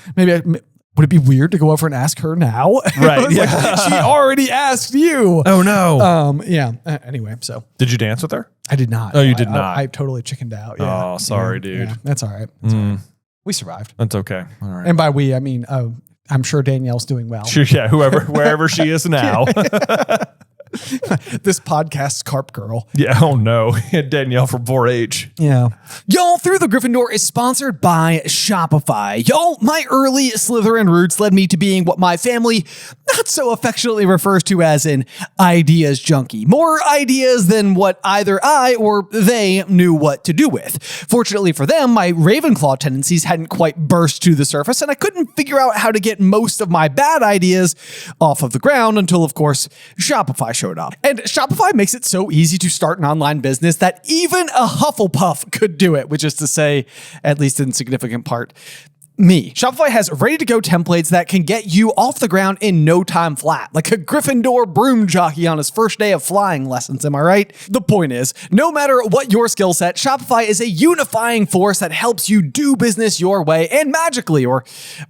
Speaker 2: Would it be weird to go over and ask her now?
Speaker 1: Right.
Speaker 2: Yeah. Like, she already asked you.
Speaker 1: Oh no.
Speaker 2: Yeah. Anyway, so
Speaker 1: did you dance with her?
Speaker 2: I did not.
Speaker 1: Oh, you did not.
Speaker 2: I totally chickened out. Yeah.
Speaker 1: Oh, sorry,
Speaker 2: Yeah.
Speaker 1: dude.
Speaker 2: Yeah. That's all right. That's all right. We survived.
Speaker 1: That's okay. All right.
Speaker 2: And by we, I mean, I'm sure Danielle's doing well.
Speaker 1: Sure, yeah, wherever she is now.
Speaker 2: This podcast's carp girl.
Speaker 1: Yeah. Oh no. Danielle from 4-H.
Speaker 2: Yeah. Y'all, Through the Gryffindor is sponsored by Shopify. Y'all, my early Slytherin roots led me to being what my family not so affectionately refers to as an ideas junkie. More ideas than what either I or they knew what to do with. Fortunately for them, my Ravenclaw tendencies hadn't quite burst to the surface, and I couldn't figure out how to get most of my bad ideas off of the ground until, of course, Shopify showed up. And Shopify makes it so easy to start an online business that even a Hufflepuff could do it, which is to say, at least in significant part, me. Shopify has ready-to-go templates that can get you off the ground in no time flat, like a Gryffindor broom jockey on his first day of flying lessons, am I right? The point is, no matter what your skill set, Shopify is a unifying force that helps you do business your way and magically, or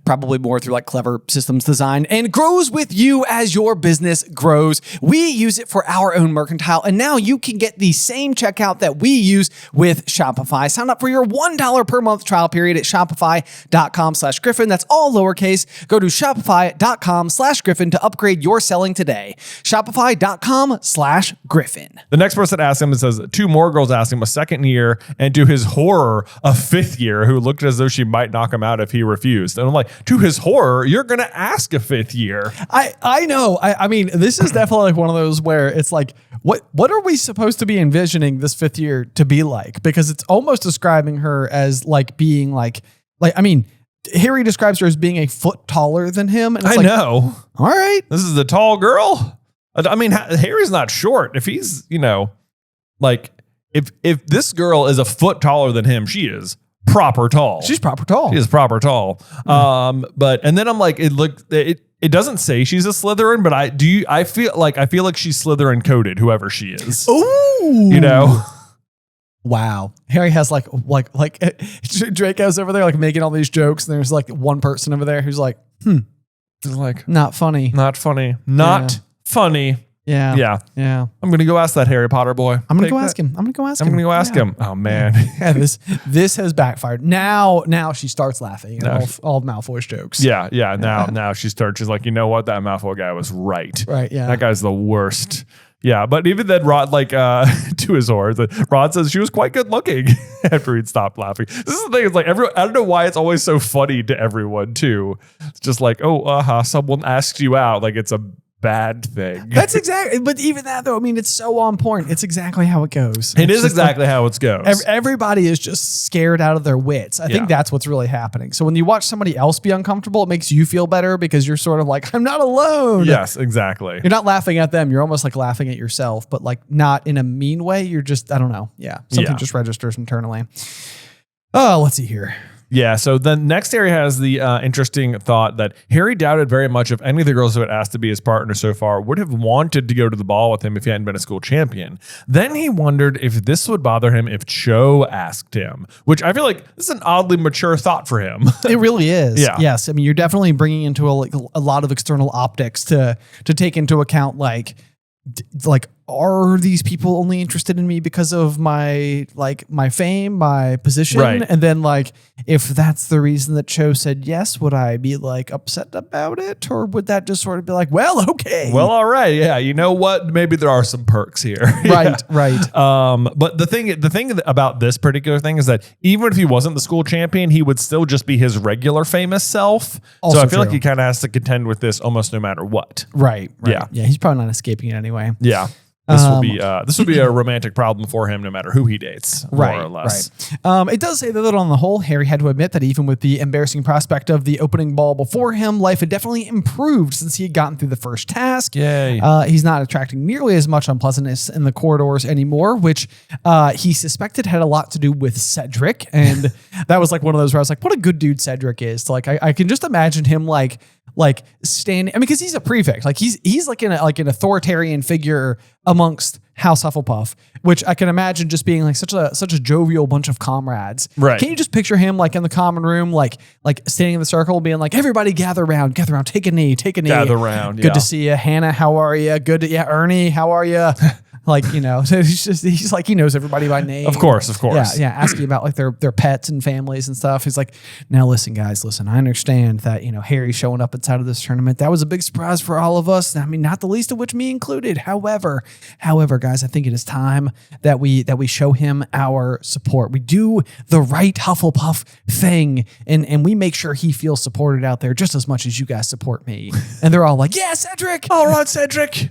Speaker 2: probably more through like clever systems design, and grows with you as your business grows. We use it for our own mercantile, and now you can get the same checkout that we use with Shopify. Sign up for your $1 per month trial period at shopify.com/Griffin. That's all lowercase. Go to shopify.com/Griffin to upgrade your selling today. Shopify.com/Griffin.
Speaker 1: The next person asked him, it says, 2 more girls asked him a second year, and to his horror, a 5th year who looked as though she might knock him out if he refused. And I'm like, to his horror, you're going to ask a 5th year.
Speaker 2: I know. I mean, this is definitely like one of those where it's like, what are we supposed to be envisioning this 5th year to be like? Because it's almost describing her as like being like, I mean, Harry describes her as being a foot taller than him. And it's
Speaker 1: know.
Speaker 2: All right.
Speaker 1: This is a tall girl. I mean, Harry's not short. If he's, like, if this girl is a foot taller than him, she is proper tall.
Speaker 2: She's proper tall.
Speaker 1: She is proper tall. And then I'm like, it doesn't say she's a Slytherin, but I feel like she's Slytherin coded, whoever she is.
Speaker 2: Ooh. Wow. Harry has like Draco's over there like making all these jokes, and there's like one person over there who's like,
Speaker 1: It's like,
Speaker 2: not funny.
Speaker 1: Not funny. Not funny.
Speaker 2: Yeah.
Speaker 1: Yeah.
Speaker 2: Yeah.
Speaker 1: I'm going to go ask that Harry Potter boy.
Speaker 2: I'm going to go ask him. I'm going to go ask
Speaker 1: him. Oh man.
Speaker 2: Yeah, this has backfired. Now she starts laughing at all of Malfoy's jokes.
Speaker 1: Yeah. Now she's like, you know what? That Malfoy guy was right.
Speaker 2: Right. Yeah.
Speaker 1: That guy's the worst. Yeah, but even then, Rod, to his horror, Rod says she was quite good looking after he'd stopped laughing. This is the thing, it's like I don't know why it's always so funny to everyone too. It's just like, someone asks you out, like it's a bad thing.
Speaker 2: That's exactly, but even that though, I mean, it's so on point. It's exactly how it goes.
Speaker 1: It is exactly how it goes.
Speaker 2: Everybody is just scared out of their wits. I think that's what's really happening. So when you watch somebody else be uncomfortable, it makes you feel better because you're sort of like, I'm not alone.
Speaker 1: Yes, exactly.
Speaker 2: You're not laughing at them. You're almost like laughing at yourself, but like not in a mean way. You're just, I don't know. Yeah. Something just registers internally. Oh, let's see here.
Speaker 1: Yeah, so then next Harry has the interesting thought that Harry doubted very much if any of the girls who had asked to be his partner so far would have wanted to go to the ball with him if he hadn't been a school champion. Then he wondered if this would bother him if Cho asked him, which I feel like this is an oddly mature thought for him.
Speaker 2: It really is.
Speaker 1: Yeah.
Speaker 2: Yes. I mean, you're definitely bringing into a lot of external optics to take into account like like, are these people only interested in me because of my fame, my position?
Speaker 1: Right.
Speaker 2: And then like, if that's the reason that Cho said yes, would I be like upset about it? Or would that just sort of be like, well, okay.
Speaker 1: Well, all right. Yeah. You know what? Maybe there are some perks here.
Speaker 2: Right. Right.
Speaker 1: But the thing about this particular thing is that even if he wasn't the school champion, he would still just be his regular famous self.
Speaker 2: Also
Speaker 1: so I feel
Speaker 2: true.
Speaker 1: like he kind of has to contend with this almost no matter what.
Speaker 2: Right.
Speaker 1: Yeah.
Speaker 2: Yeah. He's probably not escaping it anyway.
Speaker 1: Yeah. This will be a romantic problem for him no matter who he dates, more or less.
Speaker 2: Right. It does say that on the whole, Harry had to admit that even with the embarrassing prospect of the opening ball before him, life had definitely improved since he had gotten through the first task.
Speaker 1: Yay.
Speaker 2: He's not attracting nearly as much unpleasantness in the corridors anymore, which he suspected had a lot to do with Cedric. And that was like one of those where I was like, what a good dude Cedric is. Like, I can just imagine him like standing, I mean, because he's a prefect, like he's like an authoritarian figure amongst House Hufflepuff, which I can imagine just being like such a jovial bunch of comrades.
Speaker 1: Right.
Speaker 2: Can you just picture him like in the common room, like standing in the circle, being like, everybody gather around, take a knee.
Speaker 1: Gather around.
Speaker 2: Good to see you, Hannah. How are you? Good. Ernie. How are you? Like, so he's like, he knows everybody by name.
Speaker 1: Of course.
Speaker 2: Yeah. Asking about like their pets and families and stuff. He's like, now listen, guys, I understand that, Harry showing up inside of this tournament, that was a big surprise for all of us. I mean, not the least of which me included. However, guys, I think it is time that we show him our support. We do the right Hufflepuff thing and we make sure he feels supported out there just as much as you guys support me. And they're all like, yeah, Cedric.
Speaker 1: All right, Cedric.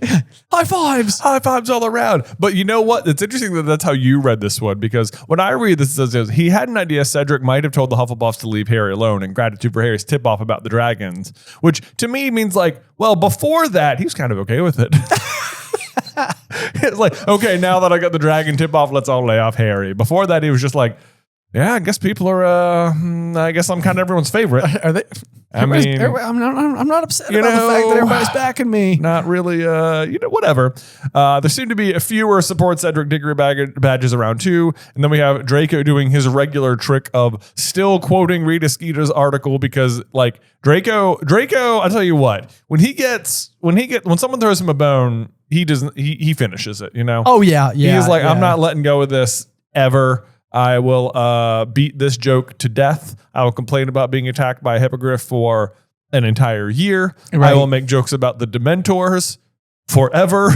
Speaker 2: High fives
Speaker 1: all around. But you know what? It's interesting that that's how you read this one, because when I read this, it says he had an idea Cedric might have told the Hufflepuffs to leave Harry alone in gratitude for Harry's tip-off about the dragons, which to me means like, well, before that, he was kind of okay with it. It's like, okay, now that I got the dragon tip-off, let's all lay off Harry. Before that, he was just like, yeah, I guess people are, I guess I'm kind of everyone's favorite.
Speaker 2: Are they? I'm not upset about the fact that everybody's backing me.
Speaker 1: Not really, whatever. There seem to be fewer support Cedric Diggory badges around too. And then we have Draco doing his regular trick of still quoting Rita Skeeter's article, because like Draco, I'll tell you what, when someone throws him a bone, he finishes it,
Speaker 2: Oh yeah.
Speaker 1: He's like, I'm not letting go of this ever. I will beat this joke to death. I will complain about being attacked by a hippogriff for an entire year. Right. I will make jokes about the Dementors forever.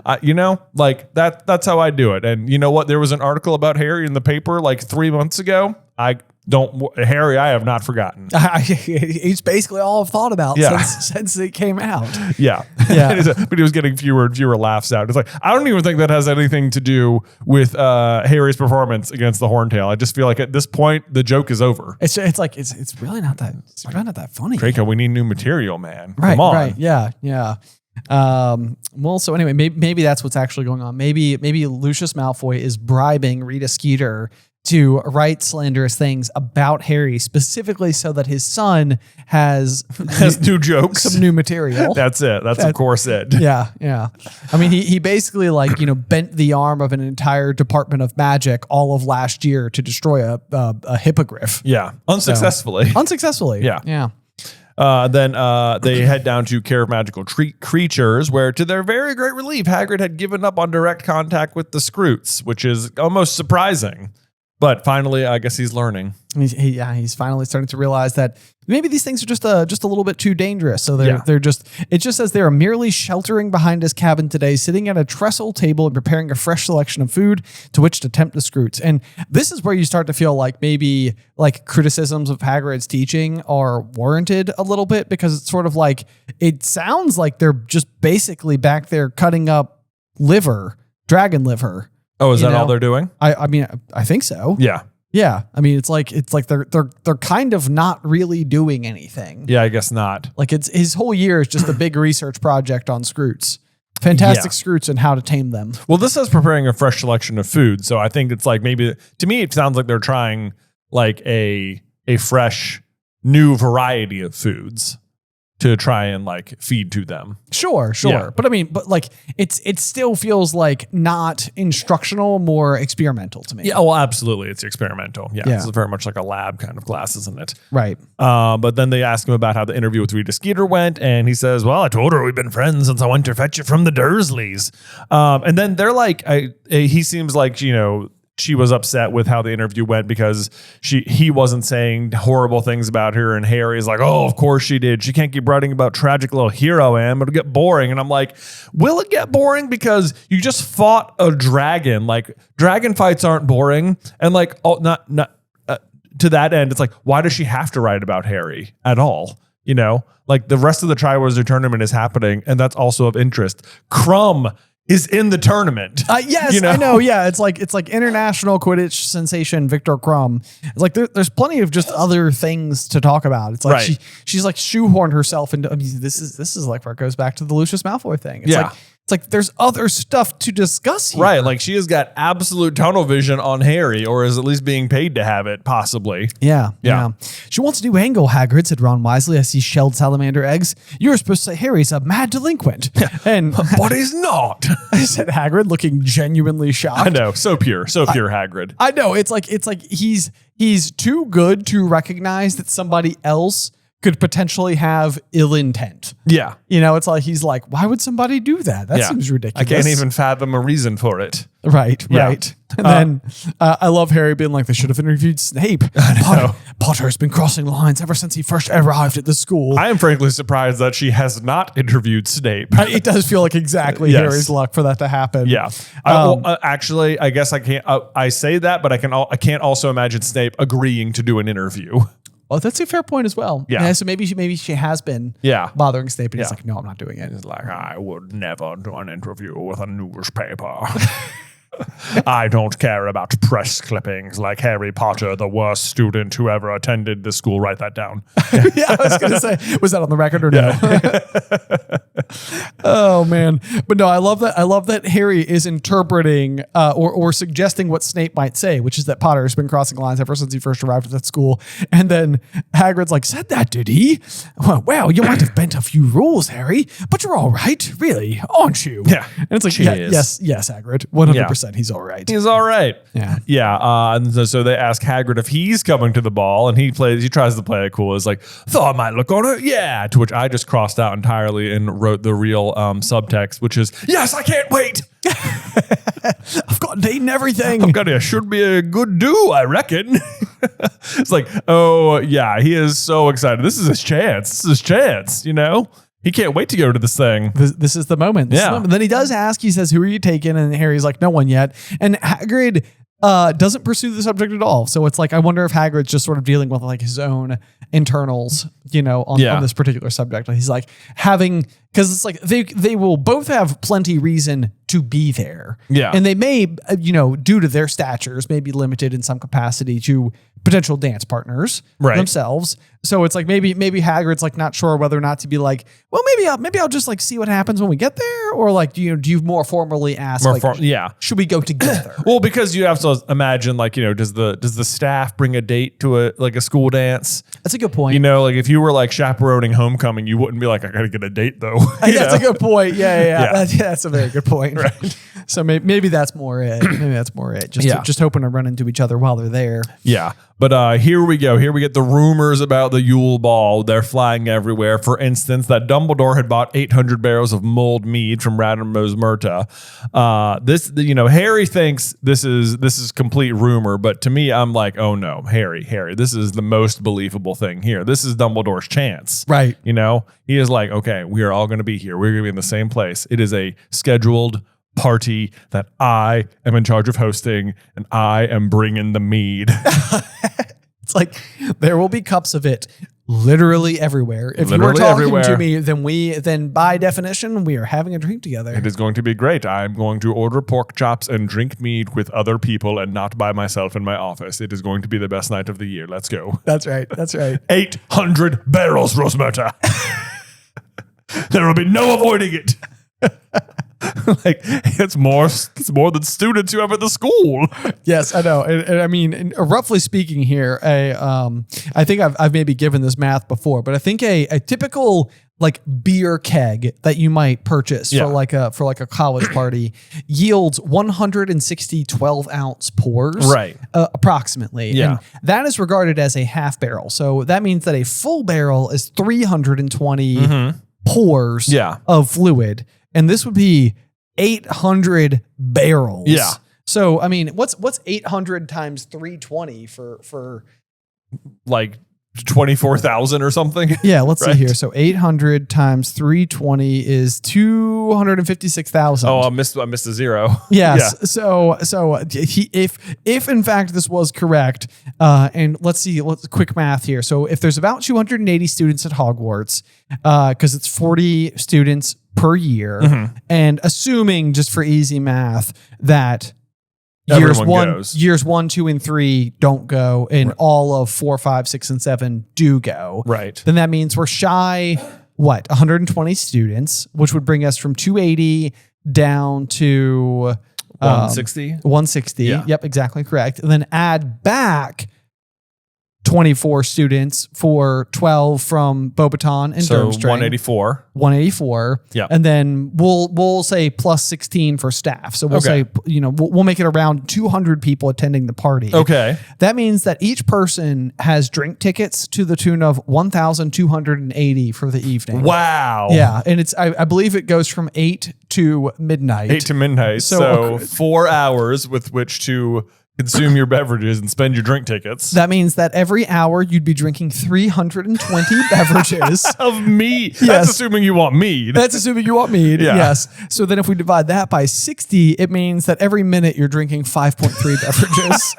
Speaker 1: That's how I do it. And you know what? There was an article about Harry in the paper like 3 months ago. Harry, I have not forgotten.
Speaker 2: It's basically all I've thought about since it came out.
Speaker 1: Yeah. But he was getting fewer and fewer laughs out. It's like, I don't even think that has anything to do with Harry's performance against the Horntail. I just feel like at this point, the joke is over.
Speaker 2: It's really not that funny.
Speaker 1: Draco, we need new material, man.
Speaker 2: Right,
Speaker 1: Come on.
Speaker 2: Right. Yeah. Well, so anyway, maybe that's what's actually going on. Maybe Lucius Malfoy is bribing Rita Skeeter to write slanderous things about Harry, specifically so that his son has
Speaker 1: new jokes,
Speaker 2: some new material.
Speaker 1: That's it. That's of course it.
Speaker 2: Yeah. I mean, he basically bent the arm of an entire department of magic all of last year to destroy a hippogriff.
Speaker 1: Yeah, unsuccessfully.
Speaker 2: Yeah.
Speaker 1: Then they head down to Care of Magical Creatures, where to their very great relief, Hagrid had given up on direct contact with the Scroots, which is almost surprising. But finally, I guess he's learning.
Speaker 2: He's finally starting to realize that maybe these things are just a little bit too dangerous. So it just says they are merely sheltering behind his cabin today, sitting at a trestle table and preparing a fresh selection of food to which to tempt the Scroots. And this is where you start to feel like maybe like criticisms of Hagrid's teaching are warranted a little bit, because it's sort of like, it sounds like they're just basically back there cutting up dragon liver.
Speaker 1: Oh, is that all they're doing?
Speaker 2: I mean, I think so.
Speaker 1: Yeah.
Speaker 2: Yeah. I mean, it's like they're kind of not really doing anything.
Speaker 1: Yeah, I guess not.
Speaker 2: Like his whole year is just a big research project on Scroots. Fantastic Scroots and how to tame them.
Speaker 1: Well, this says preparing a fresh selection of food. So I think it's like, maybe to me, it sounds like they're trying like a fresh new variety of foods. to try and like feed to them.
Speaker 2: Sure.
Speaker 1: Yeah.
Speaker 2: But I mean, like it still feels like not instructional, more experimental to me.
Speaker 1: Yeah, well, absolutely. It's experimental. Yeah.
Speaker 2: Yeah.
Speaker 1: It's very much like a lab kind of class, isn't it?
Speaker 2: Right.
Speaker 1: But then they ask him about how the interview with Rita Skeeter went, and he says, well, I told her we've been friends since I went to fetch you from the Dursleys. And then they're like, he seems like, she was upset with how the interview went because he wasn't saying horrible things about her, and Harry's like, oh, of course she did. She can't keep writing about tragic little hero I am. It'll get boring. And I'm like, will it get boring? Because you just fought a dragon. Like, dragon fights aren't boring. And like, not to that end, it's like, why does she have to write about Harry at all? Like the rest of the Triwizard Tournament is happening, and that's also of interest. Crumb is in the tournament.
Speaker 2: Yes, I know. Yeah, it's like international Quidditch sensation Victor Crumb. It's like there's plenty of just other things to talk about. It's like she's like shoehorned herself into. I mean, this is like where it goes back to the Lucius Malfoy thing. It's like there's other stuff to discuss here.
Speaker 1: Right, like she has got absolute tunnel vision on Harry, or is at least being paid to have it, possibly.
Speaker 2: Yeah. She wants a new angle, Hagrid, said Ron wisely as he shelled salamander eggs. You were supposed to say Harry's a mad delinquent. And
Speaker 1: but he's not.
Speaker 2: said Hagrid, looking genuinely shocked.
Speaker 1: I know, so pure Hagrid.
Speaker 2: I know, it's like he's too good to recognize that somebody else could potentially have ill intent.
Speaker 1: Yeah.
Speaker 2: It's like, he's like, why would somebody do that? That seems ridiculous.
Speaker 1: I can't even fathom a reason for it.
Speaker 2: Right. And then I love Harry being like, they should have interviewed Snape. Potter's been crossing lines ever since he first arrived at the school.
Speaker 1: I am frankly surprised that she has not interviewed Snape.
Speaker 2: It does feel like exactly Harry's luck for that to happen.
Speaker 1: Yeah. Actually, I guess I can't. I say that, but I can't also imagine Snape agreeing to do an interview.
Speaker 2: Oh, that's a fair point as well.
Speaker 1: Yeah.
Speaker 2: So maybe she has been bothering Snape, and he's like, no, I'm not doing it.
Speaker 1: He's like, I would never do an interview with a newspaper. I don't care about press clippings like Harry Potter, the worst student who ever attended the school. Write that down.
Speaker 2: I was going to say, was that on the record or no? Oh man. But no, I love that Harry is interpreting or suggesting what Snape might say, which is that Potter has been crossing lines ever since he first arrived at that school. And then Hagrid's like, said that, did he? Well, you might have bent a few rules, Harry, but you're all right, really, aren't you?
Speaker 1: Yeah.
Speaker 2: And it's like, yes, Hagrid, 100%. He's all right.
Speaker 1: He's all right.
Speaker 2: Yeah.
Speaker 1: And so they ask Hagrid if he's coming to the ball, and he tries to play it cool. It's like, thought I might look on it. Yeah. To which I just crossed out entirely and wrote the real subtext, which is, yes, I can't wait.
Speaker 2: I've got a date and everything.
Speaker 1: Should be a good do, I reckon. It's like, oh yeah, he is so excited. This is his chance. He can't wait to go to this thing.
Speaker 2: This is the moment. Then he does ask, he says, who are you taking? And Harry's like, no one yet. And Hagrid doesn't pursue the subject at all. So it's like, I wonder if Hagrid's just sort of dealing with like his own internals, on this particular subject. He's like because it's like they will both have plenty reason to be there.
Speaker 1: Yeah.
Speaker 2: And they may, due to their statures, may be limited in some capacity to potential dance partners themselves. So it's like maybe Hagrid's like not sure whether or not to be like, well, maybe I'll just like see what happens when we get there, or like do you more formally ask should we go together?
Speaker 1: Well, because you have to imagine like, does the staff bring a date to a school dance?
Speaker 2: That's a good point.
Speaker 1: Like if you were like chaperoning homecoming, you wouldn't be like, I gotta get a date though.
Speaker 2: That's a good point. Yeah. That's a very good point.
Speaker 1: Right.
Speaker 2: So maybe that's more it. Just hoping to run into each other while they're there.
Speaker 1: Yeah. But here we go. Here we get the rumors about the Yule Ball. They're flying everywhere. For instance, that Dumbledore had bought 800 barrels of mulled mead from Radamose Murta. Harry thinks this is complete rumor, but to me, I'm like, oh no, Harry, this is the most believable thing here. This is Dumbledore's chance.
Speaker 2: Right.
Speaker 1: He is like, okay, we are all going to be here. We're going to be in the same place. It is a scheduled party that I am in charge of hosting, and I am bringing the mead.
Speaker 2: It's like there will be cups of it literally everywhere. If you were talking to me, then by definition, we are having a drink together.
Speaker 1: It is going to be great. I'm going to order pork chops and drink mead with other people and not by myself in my office. It is going to be the best night of the year. Let's go.
Speaker 2: That's right.
Speaker 1: 800 barrels, Rosmerta. There will be no avoiding it. Like it's more than students you have at the school.
Speaker 2: Yes, I know. And I mean, roughly speaking here, I think I've maybe given this math before, but I think a typical like beer keg that you might purchase for like a college party yields 160 12-ounce pours,
Speaker 1: right?
Speaker 2: Approximately.
Speaker 1: Yeah.
Speaker 2: And that is regarded as a half barrel. So that means that a full barrel is 320 pours of fluid, and this would be 800 barrels.
Speaker 1: Yeah.
Speaker 2: So I mean, what's 800 times 320 for
Speaker 1: like 24,000 or something?
Speaker 2: Yeah, let's see here. So 800 times 320 is 256,000.
Speaker 1: Oh, I missed a zero.
Speaker 2: Yes. Yeah. So if in fact this was correct, and let's quick math here. So if there's about 280 students at Hogwarts, because it's 40 students per year, and assuming just for easy math that years 1, 2, and 3 don't go, and all of 4, 5, 6, and 7 do go.
Speaker 1: Right.
Speaker 2: Then that means we're shy, 120 students, which would bring us from 280 down to
Speaker 1: 160.
Speaker 2: 160.
Speaker 1: Yeah.
Speaker 2: Yep, exactly correct. And then add back 24 students for 12 from Beauxbaton and
Speaker 1: So
Speaker 2: Durmstrang.
Speaker 1: 184.
Speaker 2: Yeah. And then we'll say plus 16 for staff. So we'll say, we'll make it around 200 people attending the party.
Speaker 1: Okay.
Speaker 2: That means that each person has drink tickets to the tune of 1,280 for the evening.
Speaker 1: Wow.
Speaker 2: Yeah. And it's, I believe it goes from 8 to midnight.
Speaker 1: 8 to midnight. So 4 hours with which to consume your beverages and spend your drink tickets.
Speaker 2: That means that every hour you'd be drinking 320 beverages
Speaker 1: of mead.
Speaker 2: Yes.
Speaker 1: That's assuming you want mead.
Speaker 2: That's assuming you want mead.
Speaker 1: Yeah.
Speaker 2: Yes. So then if we divide that by 60, it means that every minute you're drinking 5.3 beverages.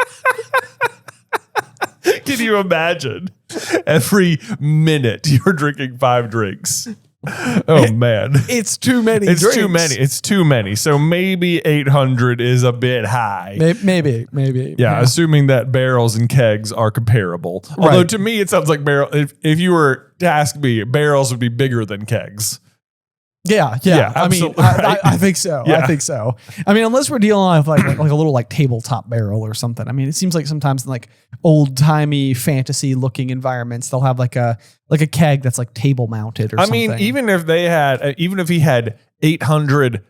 Speaker 1: Can you imagine? Every minute you're drinking 5 drinks. Oh man.
Speaker 2: It's too many.
Speaker 1: It's
Speaker 2: drinks.
Speaker 1: too many. It's too many. So maybe 800 is a bit high.
Speaker 2: Maybe.
Speaker 1: Yeah, assuming that barrels and kegs are comparable. Although to me, it sounds like if you were to ask me, barrels would be bigger than kegs.
Speaker 2: Yeah. I mean,
Speaker 1: right.
Speaker 2: I think so.
Speaker 1: Yeah.
Speaker 2: I think so. I mean, unless we're dealing with like a little tabletop barrel or something. I mean, it seems like sometimes in old timey fantasy looking environments, they'll have like a keg that's like table mounted or something.
Speaker 1: I mean, even if he had 800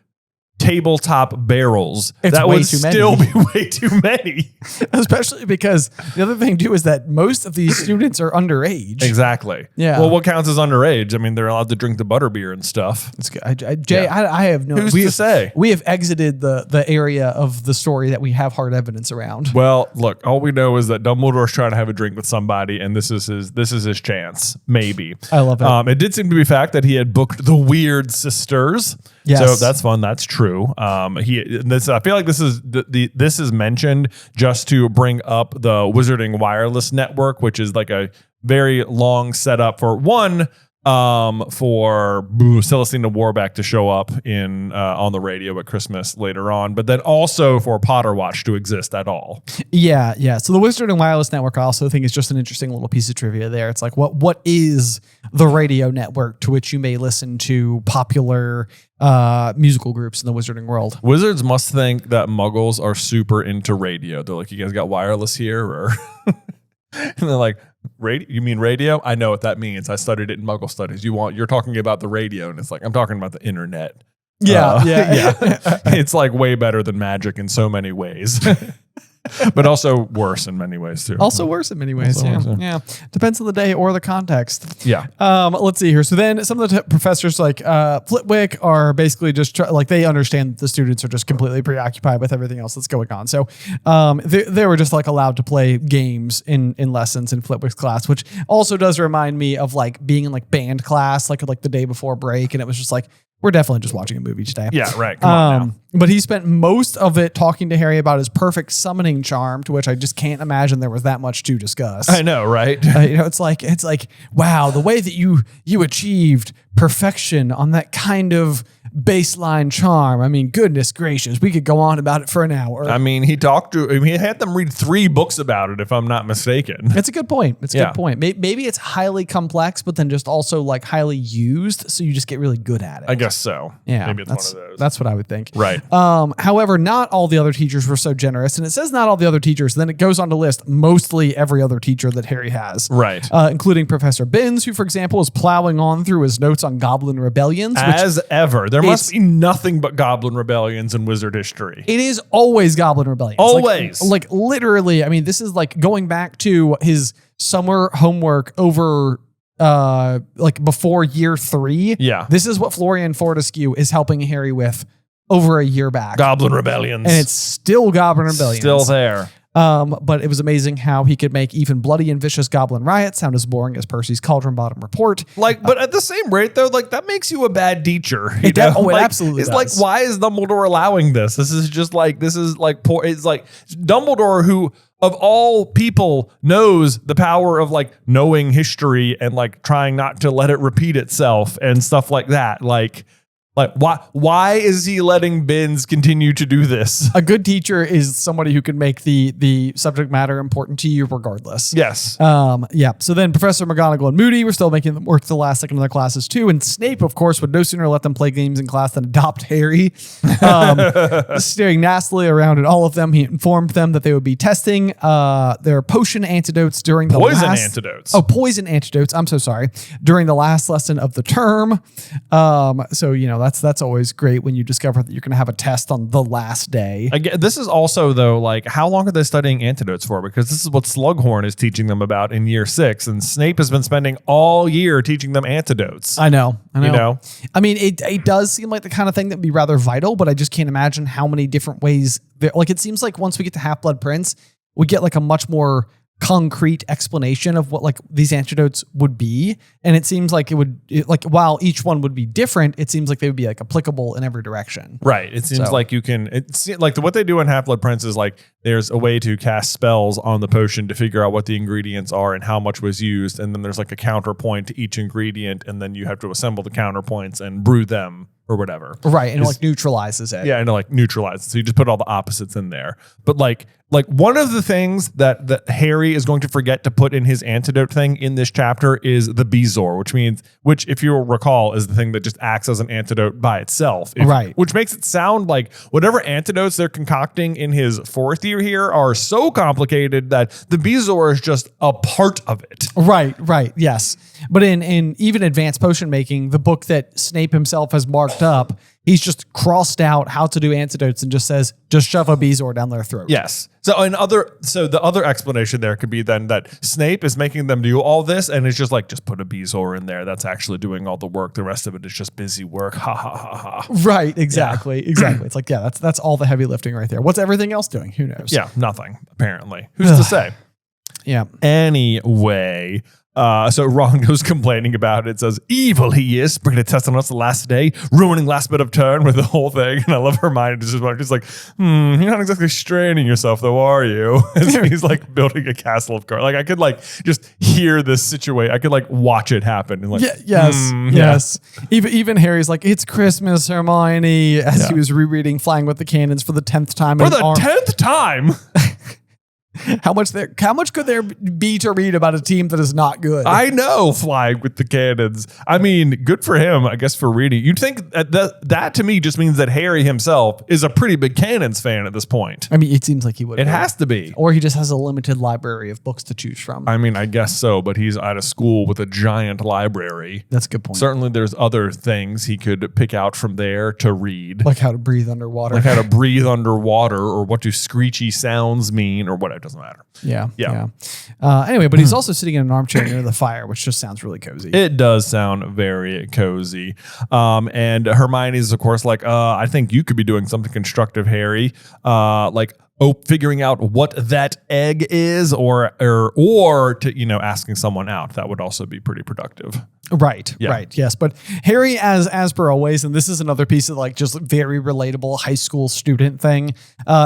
Speaker 1: tabletop barrels, that would still be way too many.
Speaker 2: Especially because the other thing too is that most of these students are underage.
Speaker 1: Exactly.
Speaker 2: Yeah.
Speaker 1: Well, what counts as underage? I mean, they're allowed to drink the butterbeer and stuff.
Speaker 2: It's good. Jay, I have no.
Speaker 1: Who's to say?
Speaker 2: We have exited the area of the story that we have hard evidence around.
Speaker 1: Well, look, all we know is that Dumbledore's trying to have a drink with somebody, and this is his chance. Maybe.
Speaker 2: I love it.
Speaker 1: It did seem to be a fact that he had booked the Weird Sisters.
Speaker 2: Yes.
Speaker 1: So that's fun. That's true. I feel like this is mentioned just to bring up the Wizarding Wireless Network, which is like a very long setup for Celestina Warbeck to show up on the radio at Christmas later on, but then also for Potter Watch to exist at all.
Speaker 2: Yeah. So the Wizarding Wireless Network I also think is just an interesting little piece of trivia there. It's like what is the radio network to which you may listen to popular musical groups in the Wizarding world?
Speaker 1: Wizards must think that Muggles are super into radio. They're like, you guys got wireless here, or and they're like, radio? You mean radio? I know what that means. I studied it in Muggle studies. You're talking about the radio, and it's like I'm talking about the internet.
Speaker 2: Yeah.
Speaker 1: It's like way better than magic in so many ways. But also worse in many ways too.
Speaker 2: Worse in many ways. Yeah. Depends on the day or the context.
Speaker 1: Yeah.
Speaker 2: Let's see here. So then some of the professors like Flitwick are basically just they understand that the students are just completely preoccupied with everything else that's going on. So they were just allowed to play games in lessons in Flitwick's class, which also does remind me of being in band class, like the day before break. And it was just we're definitely just watching a movie today.
Speaker 1: Yeah, right. Come on now.
Speaker 2: But he spent most of it talking to Harry about his perfect summoning charm, to which I just can't imagine there was that much to discuss.
Speaker 1: I know, right?
Speaker 2: It's like, wow, the way that you achieved perfection on that kind of baseline charm. I mean, goodness gracious, we could go on about it for an hour.
Speaker 1: I mean, he had them read 3 books about it, if I'm not mistaken.
Speaker 2: It's a good point. It's a good point. Maybe it's highly complex, but then just also like highly used, so you just get really good at it.
Speaker 1: I guess so.
Speaker 2: Yeah,
Speaker 1: maybe it's one of those.
Speaker 2: That's what I would think.
Speaker 1: Right.
Speaker 2: However, not all the other teachers were so generous, and it says not all the other teachers. Then it goes on to list mostly every other teacher that Harry has.
Speaker 1: Right.
Speaker 2: Including Professor Binns, who, for example, is plowing on through his notes on goblin rebellions.
Speaker 1: As ever. There must be nothing but goblin rebellions in wizard history.
Speaker 2: It is always goblin rebellions.
Speaker 1: Always.
Speaker 2: Like literally, I mean, this is like going back to his summer homework over like before year 3.
Speaker 1: Yeah.
Speaker 2: This is what Florian Fortescue is helping Harry with over a year back.
Speaker 1: Goblin rebellions.
Speaker 2: And it's still goblin rebellions.
Speaker 1: Still there.
Speaker 2: But it was amazing how he could make even bloody and vicious goblin riots sound as boring as Percy's Cauldron Bottom report.
Speaker 1: Like, but at the same rate, though, like that makes you a bad teacher.
Speaker 2: It absolutely
Speaker 1: It's
Speaker 2: does.
Speaker 1: like, why is Dumbledore allowing this? This is poor. It's like Dumbledore, who of all people knows the power of like knowing history and like trying not to let it repeat itself and stuff like that. Like why is he letting Binns continue to do this?
Speaker 2: A good teacher is somebody who can make the subject matter important to you regardless.
Speaker 1: Yes.
Speaker 2: Yeah. So then Professor McGonagall and Moody were still making them work the last second of their classes too. And Snape, of course, would no sooner let them play games in class than adopt Harry. Staring nastily around at all of them, he informed them that they would be testing their potion antidotes during the
Speaker 1: poison antidotes.
Speaker 2: Oh, poison antidotes. I'm so sorry. During the last lesson of the term. So, you know, that's always great when you discover that you're going to have a test on the last day.
Speaker 1: Again, this is also, though, like, how long are they studying antidotes for? Because this is what Slughorn is teaching them about in year 6, and Snape has been spending all year teaching them antidotes.
Speaker 2: I know.
Speaker 1: You know?
Speaker 2: I mean, it does seem like the kind of thing that would be rather vital, but I just can't imagine how many different ways. Like, it seems like once we get to Half-Blood Prince, we get like a much more concrete explanation of what like these antidotes would be, and it seems like while each one would be different, it seems like they would be like applicable in every direction.
Speaker 1: Right. It seems like you can. It's like what they do in Half-Blood Prince is like there's a way to cast spells on the potion to figure out what the ingredients are and how much was used, and then there's like a counterpoint to each ingredient, and then you have to assemble the counterpoints and brew them or whatever.
Speaker 2: Right, and it like neutralizes it.
Speaker 1: Yeah, and it like neutralizes. So you just put all the opposites in there. But like one of the things that Harry is going to forget to put in his antidote thing in this chapter is the Bezoar, which if you'll recall is the thing that just acts as an antidote by itself.
Speaker 2: Right.
Speaker 1: Which makes it sound like whatever antidotes they're concocting in his 4th year here are so complicated that the Bezoar is just a part of it.
Speaker 2: Right, yes. But in even advanced potion making, the book that Snape himself has marked up, he's just crossed out how to do antidotes and just says, just shove a Bezoar down their throat.
Speaker 1: Yes. So the other explanation there could be then that Snape is making them do all this, and it's just like, just put a Bezoar in there. That's actually doing all the work. The rest of it is just busy work. Ha ha ha ha.
Speaker 2: Right. Exactly. Yeah. Exactly. It's like, yeah, that's all the heavy lifting right there. What's everything else doing? Who knows?
Speaker 1: Yeah. Nothing. Apparently. Who's to say?
Speaker 2: Yeah.
Speaker 1: Anyway. So Ron goes complaining about it, says, evil he is, bringing a test on us the last day, ruining last bit of turn with the whole thing. And I love Hermione just like, you're not exactly straining yourself though, are you? And he's like building a castle of cards. Like I could like just hear this situation. I could like watch it happen. And like,
Speaker 2: yes. Even Harry's like, it's Christmas, Hermione, as he was rereading Flying with the Cannons for the 10th time.
Speaker 1: For the 10th time?
Speaker 2: How much could there be to read about a team that is not good?
Speaker 1: I know, Flying with the Cannons. I mean, good for him, I guess, for reading. You'd think that to me just means that Harry himself is a pretty big Cannons fan at this point.
Speaker 2: I mean, it seems like he would.
Speaker 1: It has to be.
Speaker 2: Or he just has a limited library of books to choose from.
Speaker 1: I mean, I guess so, but he's at a school with a giant library.
Speaker 2: That's a good point.
Speaker 1: Certainly there's other things he could pick out from there to read.
Speaker 2: Like how to breathe underwater.
Speaker 1: Or what do screechy sounds mean or whatever. Doesn't matter.
Speaker 2: Yeah. Anyway, but he's also sitting in an armchair near the fire, which just sounds really cozy.
Speaker 1: It does sound very cozy. And Hermione's, of course, like, I think you could be doing something constructive, Harry. Like figuring out what that egg is, or to asking someone out. That would also be pretty productive.
Speaker 2: Right. Yes. But Harry, as per always, and this is another piece of like just very relatable high school student thing,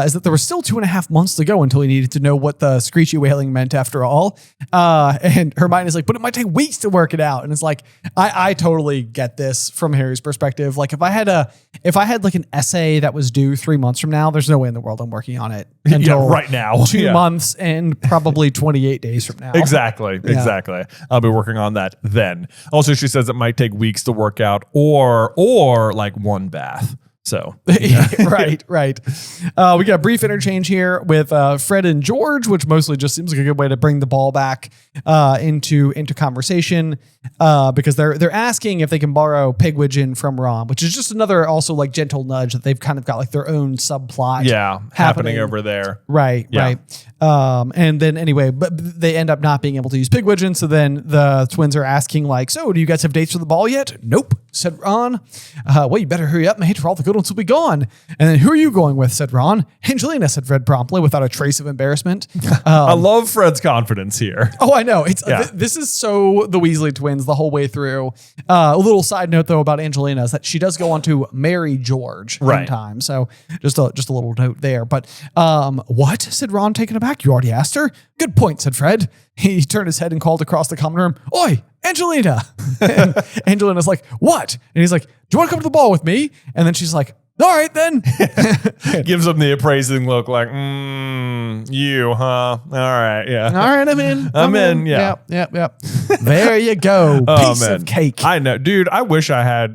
Speaker 2: is that there were still 2.5 months to go until he needed to know what the screechy wailing meant after all. And Hermione's like, but it might take weeks to work it out. And it's like, I totally get this from Harry's perspective. Like if I had like an essay that was due 3 months from now, there's no way in the world I'm working on it until
Speaker 1: right now.
Speaker 2: 2 months and probably 28 days from now.
Speaker 1: Exactly. I'll be working on that then. Also, she says it might take weeks to work out or like one bath. So,
Speaker 2: right. We got a brief interchange here with Fred and George, which mostly just seems like a good way to bring the ball back into conversation because they're asking if they can borrow Pigwidgeon from Ron, which is just another also like gentle nudge that they've kind of got like their own subplot.
Speaker 1: Happening over there.
Speaker 2: Right. And then anyway, but they end up not being able to use Pigwidgeon. So then the twins are asking like, so do you guys have dates for the ball yet? Nope, said Ron. Well, you better hurry up, mate, or all the good ones will be gone. And then who are you going with, said Ron. Angelina, said Fred promptly without a trace of embarrassment.
Speaker 1: I love Fred's confidence here.
Speaker 2: Oh, I know. This is so the Weasley twins the whole way through. A little side note though about Angelina is that she does go on to marry George in time. So just a little note there. But what, said Ron, taken aback. You already asked her? Good point, said Fred. He turned his head and called across the common room, Oi, Angelina. And Angelina's like, what? And he's like, do you want to come to the ball with me? And then she's like, all right, then.
Speaker 1: Gives him the appraising look like, you, huh? All right, yeah.
Speaker 2: All right, I'm in.
Speaker 1: I'm in, yeah.
Speaker 2: Yep. There you go. Piece of cake.
Speaker 1: I know. Dude, I wish I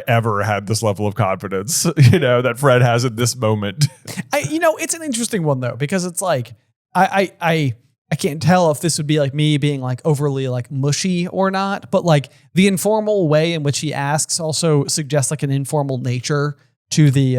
Speaker 1: ever had this level of confidence, that Fred has at this moment.
Speaker 2: It's an interesting one, though, because it's like, I can't tell if this would be like me being like overly like mushy or not, but like the informal way in which he asks also suggests like an informal nature to the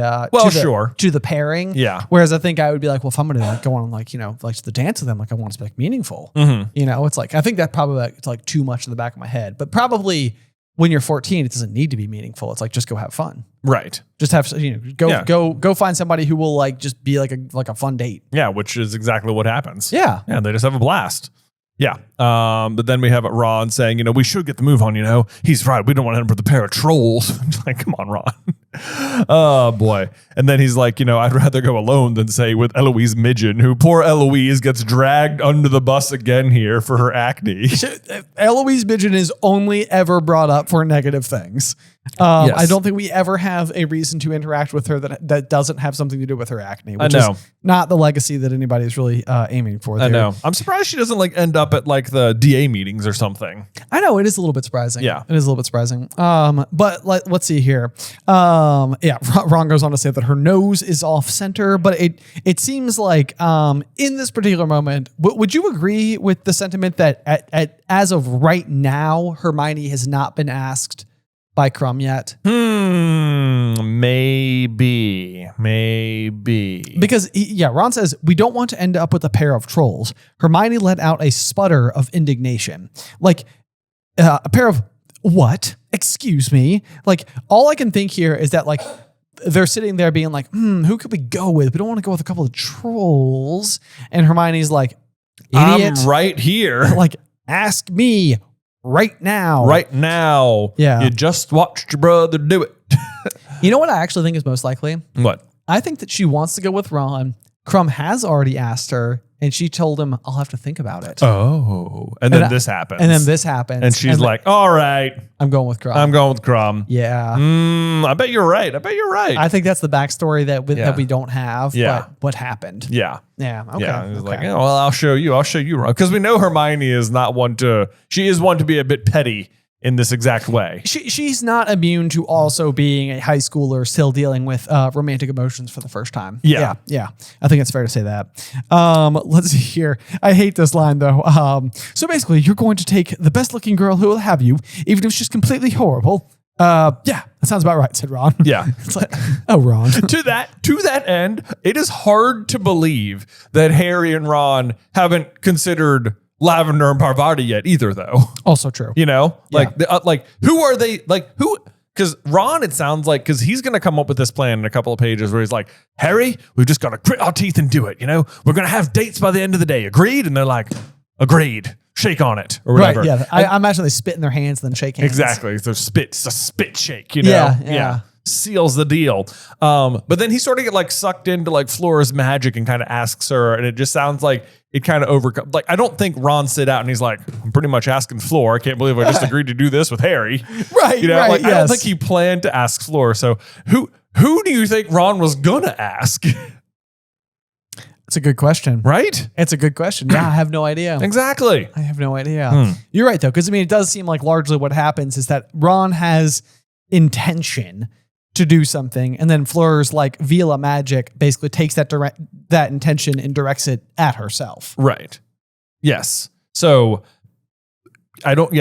Speaker 2: to the pairing.
Speaker 1: Yeah.
Speaker 2: Whereas I think I would be like, well, if I'm gonna like go on like like to the dance with them, like I want it to be like meaningful.
Speaker 1: Mm-hmm.
Speaker 2: It's like I think that probably it's like too much in the back of my head, but probably when you're 14, it doesn't need to be meaningful. It's like just go have fun.
Speaker 1: Right.
Speaker 2: Just have go find somebody who will like just be like a fun date.
Speaker 1: Yeah, which is exactly what happens.
Speaker 2: Yeah.
Speaker 1: Yeah, they just have a blast. Yeah. But then we have Ron saying, we should get the move on, He's right. We don't want to end up with a pair of trolls. Like, come on, Ron. Oh, boy. And then he's like, I'd rather go alone than say with Eloise Midgen, who poor Eloise gets dragged under the bus again here for her acne.
Speaker 2: Eloise Midgen is only ever brought up for negative things.
Speaker 1: Yes.
Speaker 2: I don't think we ever have a reason to interact with her that doesn't have something to do with her acne, which is not the legacy that anybody is really aiming for there.
Speaker 1: I know. I'm surprised she doesn't like end up at like the DA meetings or something.
Speaker 2: I know. It is a little bit surprising.
Speaker 1: Yeah.
Speaker 2: It is a little bit surprising. But let's see here. Ron goes on to say that her nose is off center, but it seems like in this particular moment, would you agree with the sentiment that as of right now, Hermione has not been asked by Crumb yet?
Speaker 1: Maybe.
Speaker 2: Because Ron says, we don't want to end up with a pair of trolls. Hermione let out a sputter of indignation. Like a pair of what? Excuse me. Like all I can think here is that like they're sitting there being like, who could we go with? We don't want to go with a couple of trolls. And Hermione's like, idiot.
Speaker 1: I'm right here.
Speaker 2: Like, ask me. Right now.
Speaker 1: Yeah. You just watched your brother do it.
Speaker 2: You know what I actually think is most likely?
Speaker 1: What?
Speaker 2: I think that she wants to go with Ron. Crumb has already asked her, and she told him, I'll have to think about it.
Speaker 1: Oh. And then this happens. And she's like, all right.
Speaker 2: I'm going with Crumb.
Speaker 1: Yeah. I bet you're right.
Speaker 2: I think that's the backstory that we don't have.
Speaker 1: Yeah.
Speaker 2: But what happened?
Speaker 1: Yeah.
Speaker 2: Yeah. Okay.
Speaker 1: Yeah. He's like, well, I'll show you. Because we know Hermione is not one to, she is one to be a bit petty in this exact way.
Speaker 2: She's not immune to also being a high schooler still dealing with romantic emotions for the first time.
Speaker 1: Yeah.
Speaker 2: I think it's fair to say that. Let's see here. I hate this line though. So basically you're going to take the best looking girl who will have you, even if she's completely horrible. Yeah, that sounds about right, said Ron.
Speaker 1: Yeah.
Speaker 2: It's like, oh, Ron.
Speaker 1: To that end, it is hard to believe that Harry and Ron haven't considered Lavender and Parvati yet either, though.
Speaker 2: Also true.
Speaker 1: Like who are they? Like who? because Ron, it sounds like, because he's going to come up with this plan in a couple of pages where he's like, Harry, we've just got to grit our teeth and do it. You know, we're going to have dates by the end of the day. Agreed? And they're like, agreed. Shake on it or whatever.
Speaker 2: Right, yeah. I imagine they spit in their hands and then shake hands.
Speaker 1: Exactly. So it's a spit shake, you know?
Speaker 2: Yeah.
Speaker 1: Seals the deal. But then he sort of get like sucked into like Flora's magic and kind of asks her, and it just sounds like it kind of overcomes. Like, I don't think Ron sit out and he's like, I'm pretty much asking Flora. I can't believe I just agreed to do this with Harry.
Speaker 2: Right.
Speaker 1: You know,
Speaker 2: right,
Speaker 1: like
Speaker 2: yes.
Speaker 1: I don't think he planned to ask Flora. So who do you think Ron was gonna ask?
Speaker 2: It's a good question.
Speaker 1: Right?
Speaker 2: It's a good question. Yeah, I have no idea.
Speaker 1: Exactly.
Speaker 2: I have no idea. You're right, though, because I mean, it does seem like largely what happens is that Ron has intention to do something, and then Fleur's like Vila magic basically takes that intention and directs it at herself.
Speaker 1: Right. Yes. So I don't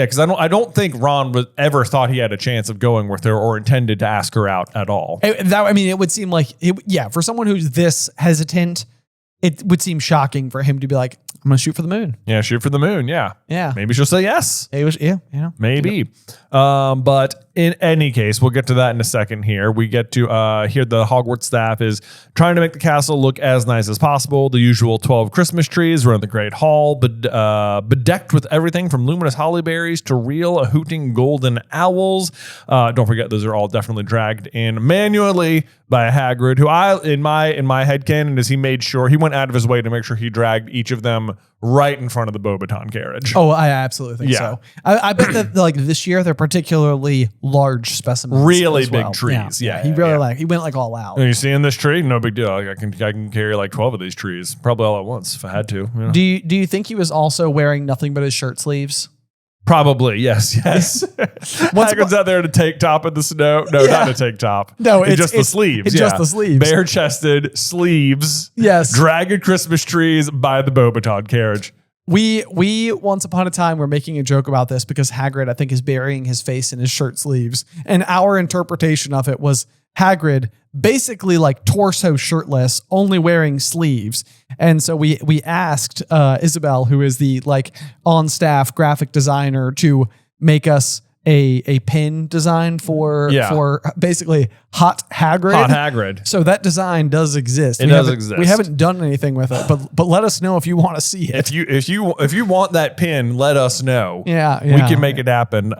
Speaker 1: think Ron was ever thought he had a chance of going with her or intended to ask her out at all.
Speaker 2: It would seem like for someone who's this hesitant, it would seem shocking for him to be like, I'm going to shoot for the moon.
Speaker 1: Yeah, shoot for the moon. Yeah.
Speaker 2: Yeah.
Speaker 1: Maybe she'll say yes. Maybe. But in any case, we'll get to that in a second here. We get to hear the Hogwarts staff is trying to make the castle look as nice as possible. The usual 12 Christmas trees were in the Great Hall, bedecked with everything from luminous holly berries to real hooting golden owls. Don't forget, those are all definitely dragged in manually by Hagrid, who in my headcanon is he made sure he went out of his way to make sure he dragged each of them right in front of the Beauxbaton carriage.
Speaker 2: Oh, I absolutely think so. I bet that like this year they're particularly large specimens.
Speaker 1: Really big trees. Yeah.
Speaker 2: He really he went like all out.
Speaker 1: Are you seeing this tree? No big deal. I can carry like 12 of these trees, probably all at once if I had to. You know?
Speaker 2: Do you think he was also wearing nothing but his shirt sleeves?
Speaker 1: Probably, yes. Hagrid's out there in a tank top in the snow. No, not a tank top.
Speaker 2: No,
Speaker 1: it's just the sleeves.
Speaker 2: It's just the sleeves.
Speaker 1: Bare-chested sleeves.
Speaker 2: Yes.
Speaker 1: Dragging Christmas trees by the Beauxbaton carriage.
Speaker 2: We once upon a time were making a joke about this because Hagrid, I think, is burying his face in his shirt sleeves. And our interpretation of it was Hagrid basically like torso shirtless, only wearing sleeves. And so we asked Isabel, who is the like on staff graphic designer, to make us a pin design for basically Hot Hagrid.
Speaker 1: Hot Hagrid.
Speaker 2: So that design does exist.
Speaker 1: It does exist.
Speaker 2: We haven't done anything with it, but let us know if you want to see it.
Speaker 1: If you want that pin, let us know.
Speaker 2: Yeah.
Speaker 1: We can make it happen.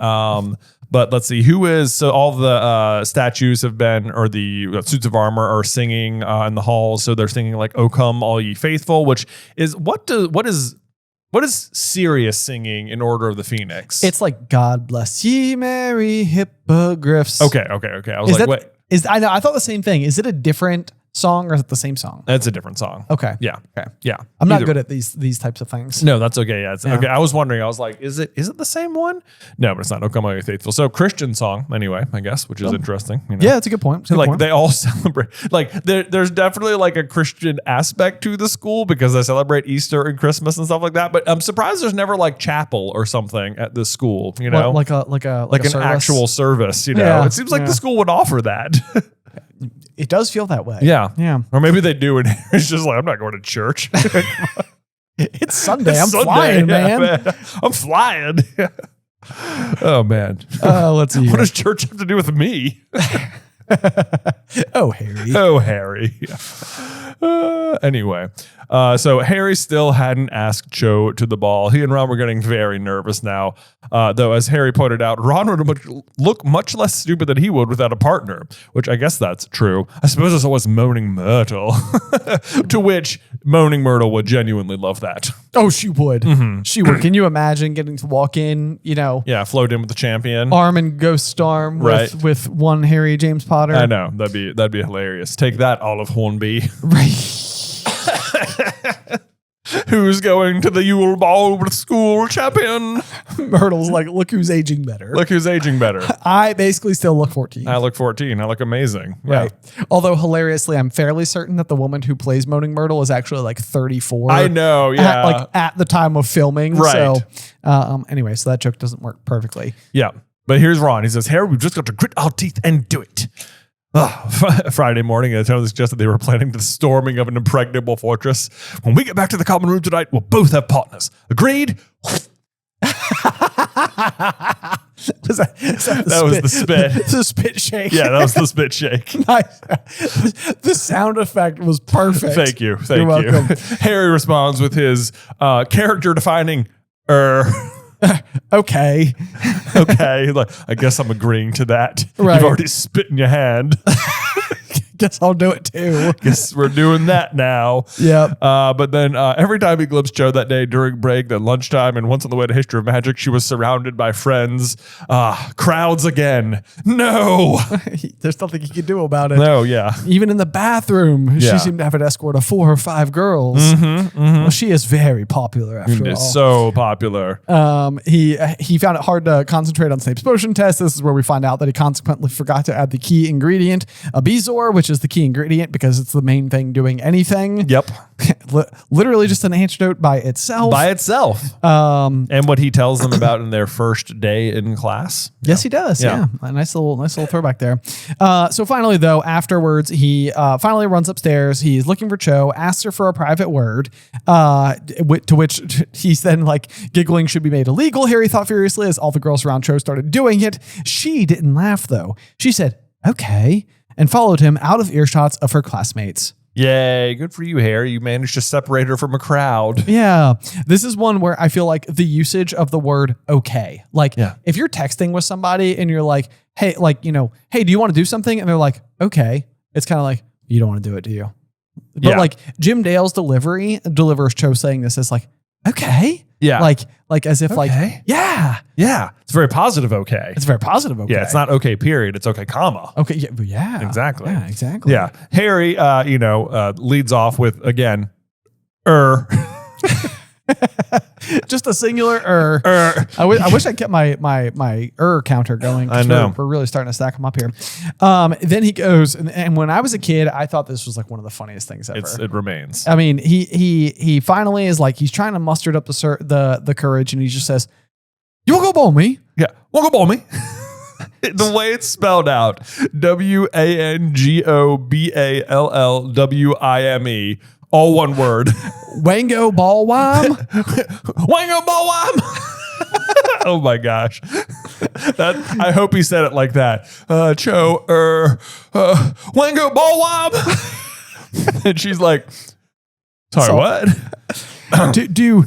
Speaker 1: But let's see so all the statues have been, or the suits of armor are singing in the halls. So they're singing like, "O come all ye faithful," which is what is Sirius singing in Order of the Phoenix?
Speaker 2: It's like, "God bless ye, merry hippogriffs."
Speaker 1: Okay. I was like, wait.
Speaker 2: I thought the same thing. Is it a different song or is it the same song?
Speaker 1: That's a different song.
Speaker 2: Okay.
Speaker 1: Yeah.
Speaker 2: Okay.
Speaker 1: Yeah.
Speaker 2: I'm not good at these types of things.
Speaker 1: No, that's okay. Yeah. Okay. I was wondering. I was like, is it the same one? No, but it's not. "O come all ye faithful." So Christian song anyway, I guess, which is interesting. You know?
Speaker 2: Yeah, it's a good point.
Speaker 1: They all celebrate. Like there's definitely like a Christian aspect to the school because they celebrate Easter and Christmas and stuff like that. But I'm surprised there's never like chapel or something at this school. You know,
Speaker 2: like an
Speaker 1: service? Actual service. You know,
Speaker 2: Yeah,
Speaker 1: it seems like the school would offer that.
Speaker 2: It does feel that way.
Speaker 1: Yeah. Or maybe they do, and it's just like, I'm not going to church.
Speaker 2: It's Sunday. I'm flying, man.
Speaker 1: I'm flying. Oh, man.
Speaker 2: Let's see.
Speaker 1: What does church have to do with me?
Speaker 2: Oh, Harry.
Speaker 1: Oh, Harry. Anyway, so Harry still hadn't asked Cho to the ball. He and Ron were getting very nervous now. Though, as Harry pointed out, Ron would look much less stupid than he would without a partner, which I guess that's true. I suppose it's always Moaning Myrtle, to which Moaning Myrtle would genuinely love that.
Speaker 2: Oh, she would.
Speaker 1: Mm-hmm.
Speaker 2: She would. Can you imagine getting to walk in,
Speaker 1: Yeah, float in with the champion.
Speaker 2: arm and ghost storm with one Harry James Potter?
Speaker 1: I know. That'd be hilarious. Take that, Olive Hornby. Who's going to the Yule Ball with school champion?
Speaker 2: Myrtle's like, look who's aging better.
Speaker 1: Look who's aging better.
Speaker 2: I basically still look 14.
Speaker 1: I look 14. I look amazing. Yeah.
Speaker 2: Right. Although hilariously, I'm fairly certain that the woman who plays Moaning Myrtle is actually like 34.
Speaker 1: I know. Yeah.
Speaker 2: At the time of filming.
Speaker 1: Right.
Speaker 2: So anyway, so that joke doesn't work perfectly.
Speaker 1: Yeah. But here's Ron. He says, Harry, we've just got to grit our teeth and do it. Friday morning, I suggested they were planning the storming of an impregnable fortress. When we get back to the common room tonight, we'll both have partners. Agreed? That was the spit.
Speaker 2: The spit shake.
Speaker 1: Yeah, that was the spit shake.
Speaker 2: Nice. The sound effect was perfect.
Speaker 1: Thank you.
Speaker 2: You're welcome.
Speaker 1: Harry responds with his character defining
Speaker 2: Okay.
Speaker 1: Okay. Like, I guess I'm agreeing to that.
Speaker 2: Right.
Speaker 1: You've already spit in your hand.
Speaker 2: Guess I'll do it too.
Speaker 1: Guess we're doing that now.
Speaker 2: Yep.
Speaker 1: But then every time he glimpsed Cho that day during break, then lunchtime, and once on the way to History of Magic, she was surrounded by friends. Crowds again. No.
Speaker 2: There's nothing he could do about it.
Speaker 1: No, yeah.
Speaker 2: Even in the bathroom, she seemed to have an escort of 4 or 5 girls. Well, she is very popular after all.
Speaker 1: So popular.
Speaker 2: He found it hard to concentrate on Snape's potion test. This is where we find out that he consequently forgot to add the key ingredient, a Bezoar, which is the key ingredient because it's the main thing doing anything.
Speaker 1: Yep.
Speaker 2: Literally just an antidote by itself.
Speaker 1: And what he tells them about in their first day in class.
Speaker 2: Yes, he does. Yeah. A nice little throwback there. So finally, though, afterwards, he finally runs upstairs. He's looking for Cho, asks her for a private word, to which he's then like giggling should be made illegal. Harry thought furiously as all the girls around Cho started doing it. She didn't laugh, though. She said, okay, and followed him out of earshots of her classmates.
Speaker 1: Yay, good for you, Harry. You managed to separate her from a crowd.
Speaker 2: Yeah. This is one where I feel like the usage of the word okay. Like if you're texting with somebody and you're like, hey, like, hey, do you want to do something? And they're like, okay. It's kind of like, you don't want to do it, do you? But like Jim Dale's delivery delivers Cho saying this as like, okay.
Speaker 1: Yeah.
Speaker 2: Like as if like, yeah.
Speaker 1: Yeah. It's very positive okay.
Speaker 2: It's very positive okay.
Speaker 1: Yeah, it's not okay period. It's okay comma.
Speaker 2: Okay. Yeah.
Speaker 1: Exactly.
Speaker 2: Yeah, exactly.
Speaker 1: Yeah. Harry, leads off with, again,
Speaker 2: just a singular I wish I kept my counter going.
Speaker 1: I know.
Speaker 2: We're really starting to stack them up here. Then he goes, and when I was a kid, I thought this was like one of the funniest things ever.
Speaker 1: It remains.
Speaker 2: I mean, he finally is like, he's trying to muster up the courage, and he just says, "You won't go bowl me."
Speaker 1: Yeah. Won't go bowl me. The way it's spelled out, WANGOBALLWIME. All one word.
Speaker 2: Wango ball wham.
Speaker 1: Wango ball wham. Oh my gosh. I hope he said it like that. Cho, Wango ball wham. And she's like, sorry, what?
Speaker 2: Do you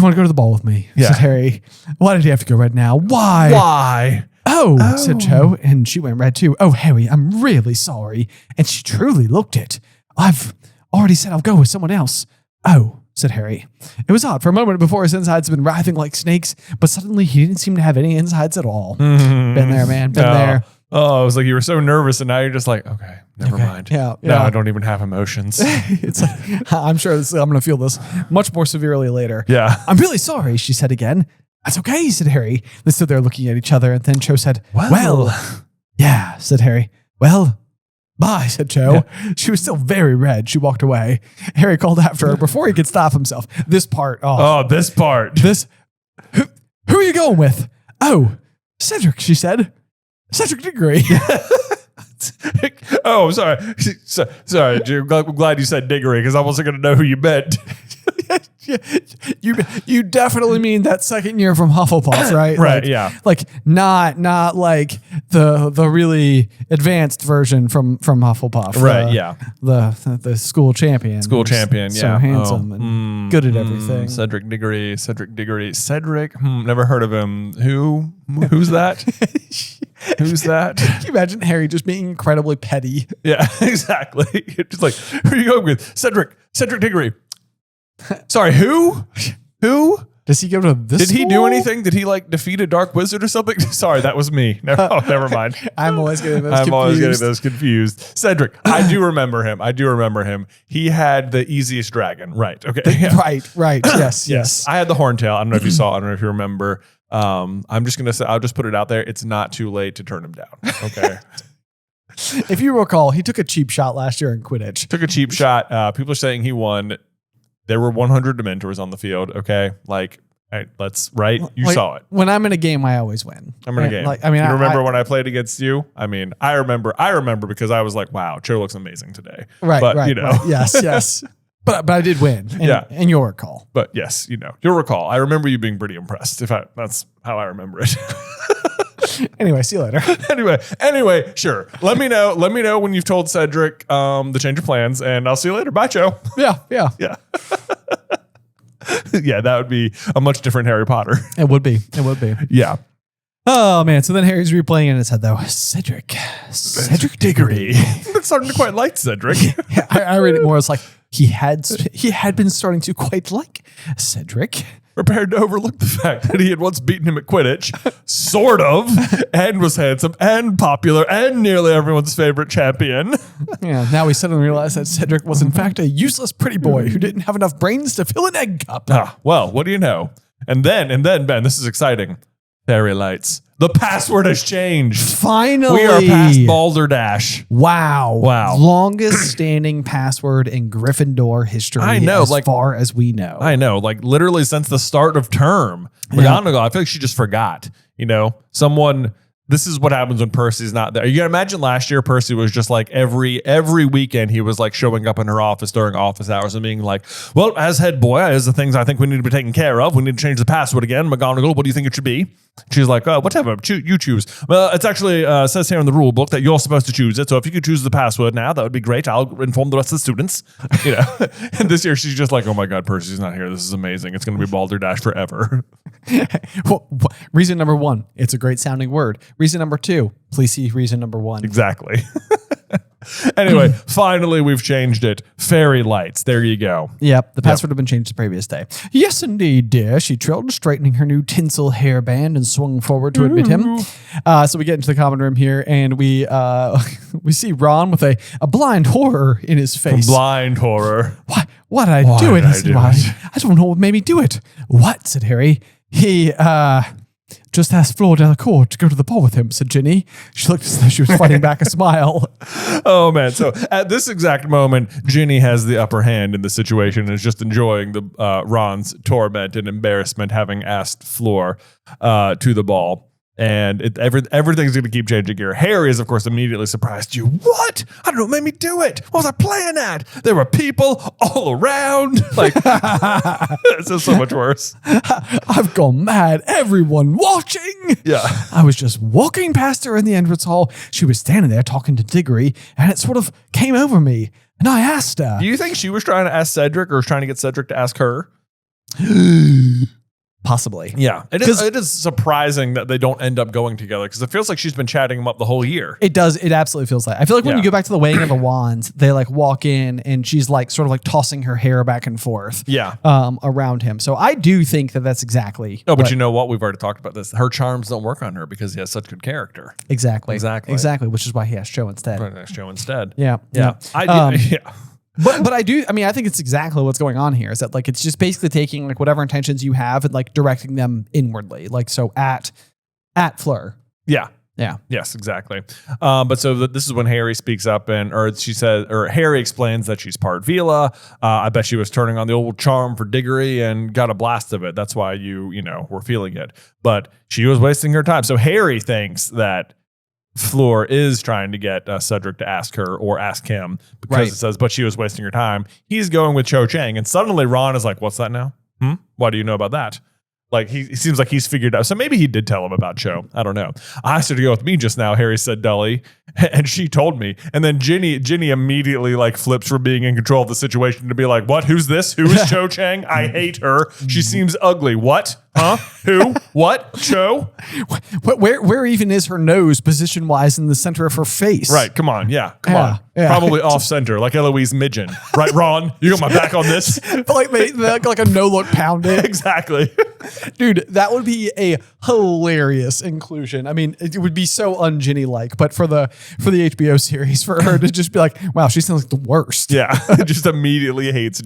Speaker 2: want to go to the ball with me?
Speaker 1: Yeah.
Speaker 2: Said Harry. Why did you have to go red now? Why? Oh, said Cho, and she went red too. Oh, Harry, I'm really sorry. And she truly looked it. I've already said I'll go with someone else. Oh, said Harry. It was odd. For a moment before, his insides had been writhing like snakes, but suddenly he didn't seem to have any insides at all. Been there, man. Been there.
Speaker 1: Oh, it was like you were so nervous, and now you're just like, okay, never mind.
Speaker 2: Yeah.
Speaker 1: Now I don't even have emotions.
Speaker 2: It's like, I'm sure I'm going to feel this much more severely later.
Speaker 1: Yeah.
Speaker 2: I'm really sorry, she said again. That's okay, said Harry. They stood there looking at each other, and then Cho said, well. Yeah, said Harry. Well, bye, said Cho. Yeah. She was still very red. She walked away. Harry called after her before he could stop himself. This part.
Speaker 1: This part.
Speaker 2: Who are you going with? Oh, Cedric, she said. Cedric Diggory.
Speaker 1: Oh, sorry. Sorry, Jim. I'm glad you said Diggory because I wasn't going to know who you meant.
Speaker 2: You definitely mean that second year from Hufflepuff, right?
Speaker 1: Right,
Speaker 2: like,
Speaker 1: yeah.
Speaker 2: Like not like the really advanced version from Hufflepuff.
Speaker 1: Right, yeah.
Speaker 2: The school champion.
Speaker 1: School champion,
Speaker 2: so
Speaker 1: yeah.
Speaker 2: handsome and good at everything.
Speaker 1: Cedric Diggory. Never heard of him. Who's that? Who's that?
Speaker 2: Can you imagine Harry just being incredibly petty?
Speaker 1: Yeah, exactly. Just like, who are you going with? Cedric Diggory. Sorry, who?
Speaker 2: Does he go to this
Speaker 1: Did he
Speaker 2: school?
Speaker 1: do anything? Did he like defeat a dark wizard or something? Sorry, that was me. Never mind.
Speaker 2: I'm always getting those confused.
Speaker 1: Cedric. I do remember him. He had the easiest dragon. Right. Okay.
Speaker 2: Right. Yes.
Speaker 1: I had the horntail. I don't know if you saw. I don't know if you remember. I'm just gonna say. I'll just put it out there. It's not too late to turn him down. Okay.
Speaker 2: If you recall, he took a cheap shot last year in Quidditch.
Speaker 1: Took a cheap shot. People are saying he won. There were 100 Dementors on the field. Okay, like you saw it.
Speaker 2: When I'm in a game, I always win.
Speaker 1: I'm in a game. You remember when I played against you? I mean, I remember because I was like, wow, Cho looks amazing today.
Speaker 2: Right.
Speaker 1: But
Speaker 2: right. Yes. But I did win. And you'll recall.
Speaker 1: But yes, you'll recall. I remember you being pretty impressed. That's how I remember it.
Speaker 2: Anyway, see you later.
Speaker 1: Anyway, sure. Let me know when you've told Cedric the change of plans, and I'll see you later. Bye, Joe.
Speaker 2: Yeah.
Speaker 1: Yeah. Yeah, that would be a much different Harry Potter.
Speaker 2: It would be.
Speaker 1: Yeah.
Speaker 2: Oh man. So then Harry's replaying in his head though. Cedric Diggory.
Speaker 1: I'm starting to quite like Cedric.
Speaker 2: Yeah, I read it more as like he had been starting to quite like Cedric.
Speaker 1: Prepared to overlook the fact that he had once beaten him at Quidditch, sort of, and was handsome and popular and nearly everyone's favorite champion.
Speaker 2: Yeah, now we suddenly realize that Cedric was in fact a useless pretty boy who didn't have enough brains to fill an egg cup.
Speaker 1: Well, what do you know? And then, Ben, this is exciting. Fairy lights. The password has changed.
Speaker 2: Finally.
Speaker 1: We are past Balderdash.
Speaker 2: Wow.
Speaker 1: Wow.
Speaker 2: Longest standing password in Gryffindor history.
Speaker 1: I know,
Speaker 2: as far as we know.
Speaker 1: I know, like literally since the start of term. McGonagall, I feel like she just forgot. This is what happens when Percy's not there. You can imagine last year Percy was just like every weekend he was like showing up in her office during office hours and being like, well, as head boy, as the things I think we need to be taken care of. We need to change the password again. McGonagall, what do you think it should be? She's like, whatever, you choose. Well, it's actually says here in the rule book that you're supposed to choose it. So if you could choose the password now, that would be great. I'll inform the rest of the students. And this year she's just like, oh my God, Percy's not here. This is amazing. It's going to be Balderdash forever.
Speaker 2: Well, reason number 1, it's a great sounding word. Reason number 2, please see reason number 1.
Speaker 1: Exactly. Anyway, finally we've changed it. Fairy lights. There you go.
Speaker 2: Yep, the password had been changed the previous day. Yes, indeed, dear. She trilled, straightening her new tinsel hairband and swung forward to admit him. So we get into the common room here, and we see Ron with a blind horror in his face.
Speaker 1: Blind horror.
Speaker 2: Why did I do it? He said, I don't know what made me do it. What? Said Harry. He just asked Fleur Delacour to go to the ball with him, said Ginny. She looked as though she was fighting back a smile.
Speaker 1: Oh, man. So at this exact moment, Ginny has the upper hand in the situation and is just enjoying the Ron's torment and embarrassment having asked Fleur to the ball. And everything's going to keep changing here. Harry is, of course, immediately surprised. You what? I don't know what made me do it. What was I playing at? There were people all around. Like, it's just so much worse.
Speaker 2: I've gone mad. Everyone watching.
Speaker 1: Yeah.
Speaker 2: I was just walking past her in the entrance hall. She was standing there talking to Diggory, and it sort of came over me. And I asked her.
Speaker 1: Do you think she was trying to ask Cedric or was trying to get Cedric to ask her?
Speaker 2: Possibly.
Speaker 1: Yeah. It is surprising that they don't end up going together because it feels like she's been chatting him up the whole year.
Speaker 2: It does. It absolutely feels like. I feel like when you go back to the weighing of the wands, they like walk in and she's like sort of like tossing her hair back and forth.
Speaker 1: Yeah.
Speaker 2: Around him. So I do think that that's exactly.
Speaker 1: Oh, but you know what? We've already talked about this. Her charms don't work on her because he has such good character.
Speaker 2: Exactly. Which is why he has Cho instead.
Speaker 1: Right, Cho instead.
Speaker 2: Yeah.
Speaker 1: Yeah. Yeah.
Speaker 2: But I think it's exactly what's going on here is that like it's just basically taking like whatever intentions you have and like directing them inwardly. Like so at Fleur.
Speaker 1: Yeah.
Speaker 2: Yeah.
Speaker 1: Yes, exactly. But so this is when Harry speaks up Harry explains that she's part Vila. I bet she was turning on the old charm for Diggory and got a blast of it. That's why you were feeling it. But she was wasting her time. So Harry thinks that Fleur is trying to get Cedric to ask her or ask him because it says, but she was wasting her time. He's going with Cho Chang. And suddenly Ron is like, what's that now? Why do you know about that? Like he seems like he's figured out. So maybe he did tell him about Cho. I don't know. I asked her to go with me just now, Harry said dully. And she told me. And then Ginny immediately like flips from being in control of the situation to be like, what? Who's this? Who is Cho Chang? I hate her. She seems ugly. What? Huh? Who? What? Cho?
Speaker 2: Where even is her nose position wise in the center of her face?
Speaker 1: Right. Come on. Yeah. Come on.
Speaker 2: Yeah.
Speaker 1: Probably off center, like Eloise Midgen. Right, Ron? You got my back on this?
Speaker 2: But like a no look pounded.
Speaker 1: Exactly.
Speaker 2: Dude, that would be a hilarious inclusion. I mean, it would be so un-Ginny like, but for the HBO series, for her to just be like, wow, she sounds like the worst.
Speaker 1: Yeah. Just immediately hates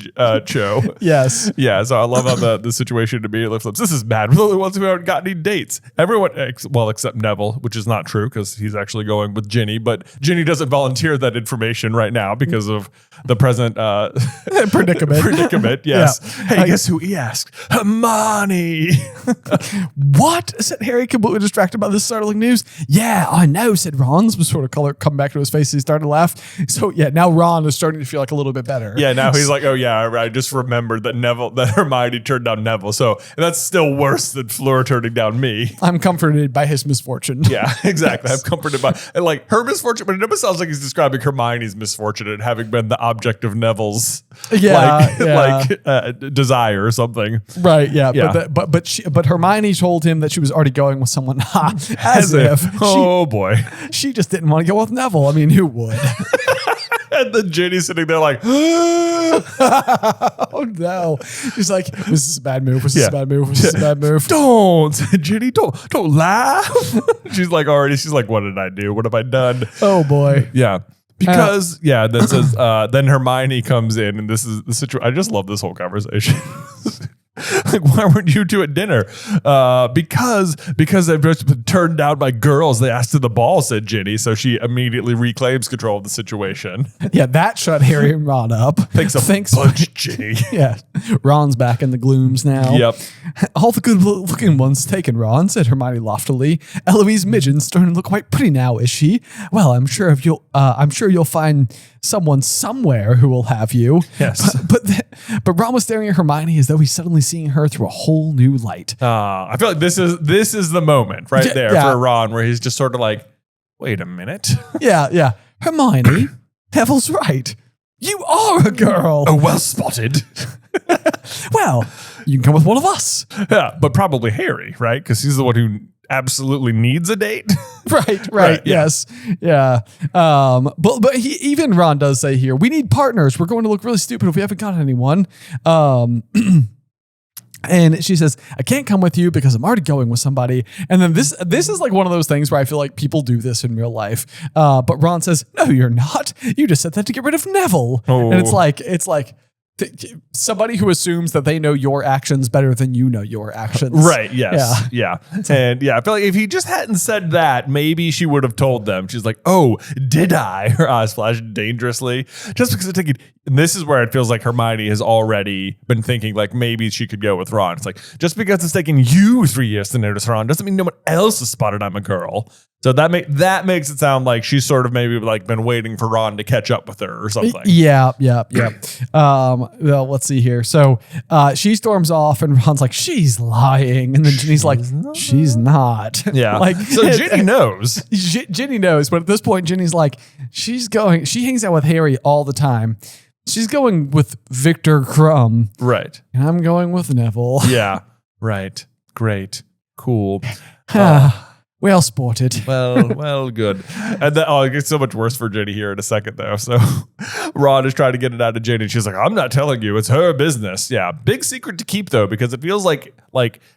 Speaker 1: Cho.
Speaker 2: Yes.
Speaker 1: Yeah. So I love how the situation immediately flips. This is bad. We're the only ones who haven't got any dates. Everyone, except Neville, which is not true because he's actually going with Ginny, but Ginny doesn't volunteer that information right now because of the present predicament. Yes. Yeah. Hey, guess who he asked? Hermione.
Speaker 2: What? Said Harry, completely distracted by this startling news. Yeah, I know, said Ron. Some sort of color come back to his face. He started to laugh. So yeah, now Ron is starting to feel like a little bit better.
Speaker 1: Yeah, now he's like, oh yeah, I just remembered that Hermione turned down Neville. So that's still still worse than Fleur turning down me.
Speaker 2: I'm comforted by his misfortune.
Speaker 1: Yeah, exactly. I'm comforted by and like her misfortune, but it almost sounds like he's describing Hermione's misfortune and having been the object of Neville's desire or something.
Speaker 2: Right. Yeah. But Hermione told him that she was already going with someone. As if.
Speaker 1: Boy.
Speaker 2: She just didn't want to go with Neville. I mean, who would?
Speaker 1: And then Ginny's sitting there like,
Speaker 2: oh no. He's like, was this a bad move? Was this a bad move? Was this a bad move?
Speaker 1: Don't, Ginny, don't laugh. She's like, what did I do? What have I done?
Speaker 2: Oh boy.
Speaker 1: Yeah. Because, then says, then Hermione comes in and this is the situation. I just love this whole conversation. Like, why weren't you two at dinner? Because they've just been turned down by girls. They asked to the ball, said Ginny. So she immediately reclaims control of the situation.
Speaker 2: Yeah, that shut Harry and Ron up.
Speaker 1: Thanks a bunch, Ginny.
Speaker 2: Yeah, Ron's back in the glooms now.
Speaker 1: Yep.
Speaker 2: All the good-looking ones taken, Ron, said Hermione loftily. Eloise Midgen's starting to look quite pretty now, is she? Well, I'm sure you'll find someone somewhere who will have you.
Speaker 1: Yes.
Speaker 2: But Ron was staring at Hermione as though he's suddenly seeing her through a whole new light.
Speaker 1: I feel like this is the moment right there for Ron where he's just sort of like, wait a minute.
Speaker 2: Yeah. Hermione, Neville's right. You are a girl.
Speaker 1: Oh, well spotted.
Speaker 2: Well, you can come with one of us.
Speaker 1: Yeah, but probably Harry, right? Because he's the one who absolutely needs a date.
Speaker 2: Right. Yes. Yeah. But even Ron does say here, we need partners. We're going to look really stupid if we haven't got anyone. And she says, I can't come with you because I'm already going with somebody. And then this is like one of those things where I feel like people do this in real life. But Ron says, no, you're not. You just said that to get rid of Neville. Oh. And it's like somebody who assumes that they know your actions better than you know your actions.
Speaker 1: Right. Yes. Yeah. And I feel like if he just hadn't said that, maybe she would have told them. She's like, oh, did I? Her eyes flashed dangerously. Just because it's taking, and this is where it feels like Hermione has already been thinking like maybe she could go with Ron. It's like, just because it's taken you 3 years to notice Ron doesn't mean no one else has spotted I'm a girl. So that makes it sound like she's sort of maybe like been waiting for Ron to catch up with her or something.
Speaker 2: Yeah. Well, let's see here. So she storms off and Ron's like, she's lying. And then Ginny's like, she's not.
Speaker 1: Yeah.
Speaker 2: Like,
Speaker 1: so Ginny knows.
Speaker 2: Ginny knows. But at this point, Ginny's like, she hangs out with Harry all the time. She's going with Victor Crumb.
Speaker 1: Right.
Speaker 2: And I'm going with Neville.
Speaker 1: Yeah. Right. Great. Cool.
Speaker 2: Well sported.
Speaker 1: Well, good. And then, it gets so much worse for Ginny here in a second, though. So Ron is trying to get it out of Ginny. She's like, I'm not telling you. It's her business. Yeah. Big secret to keep, though, because it feels like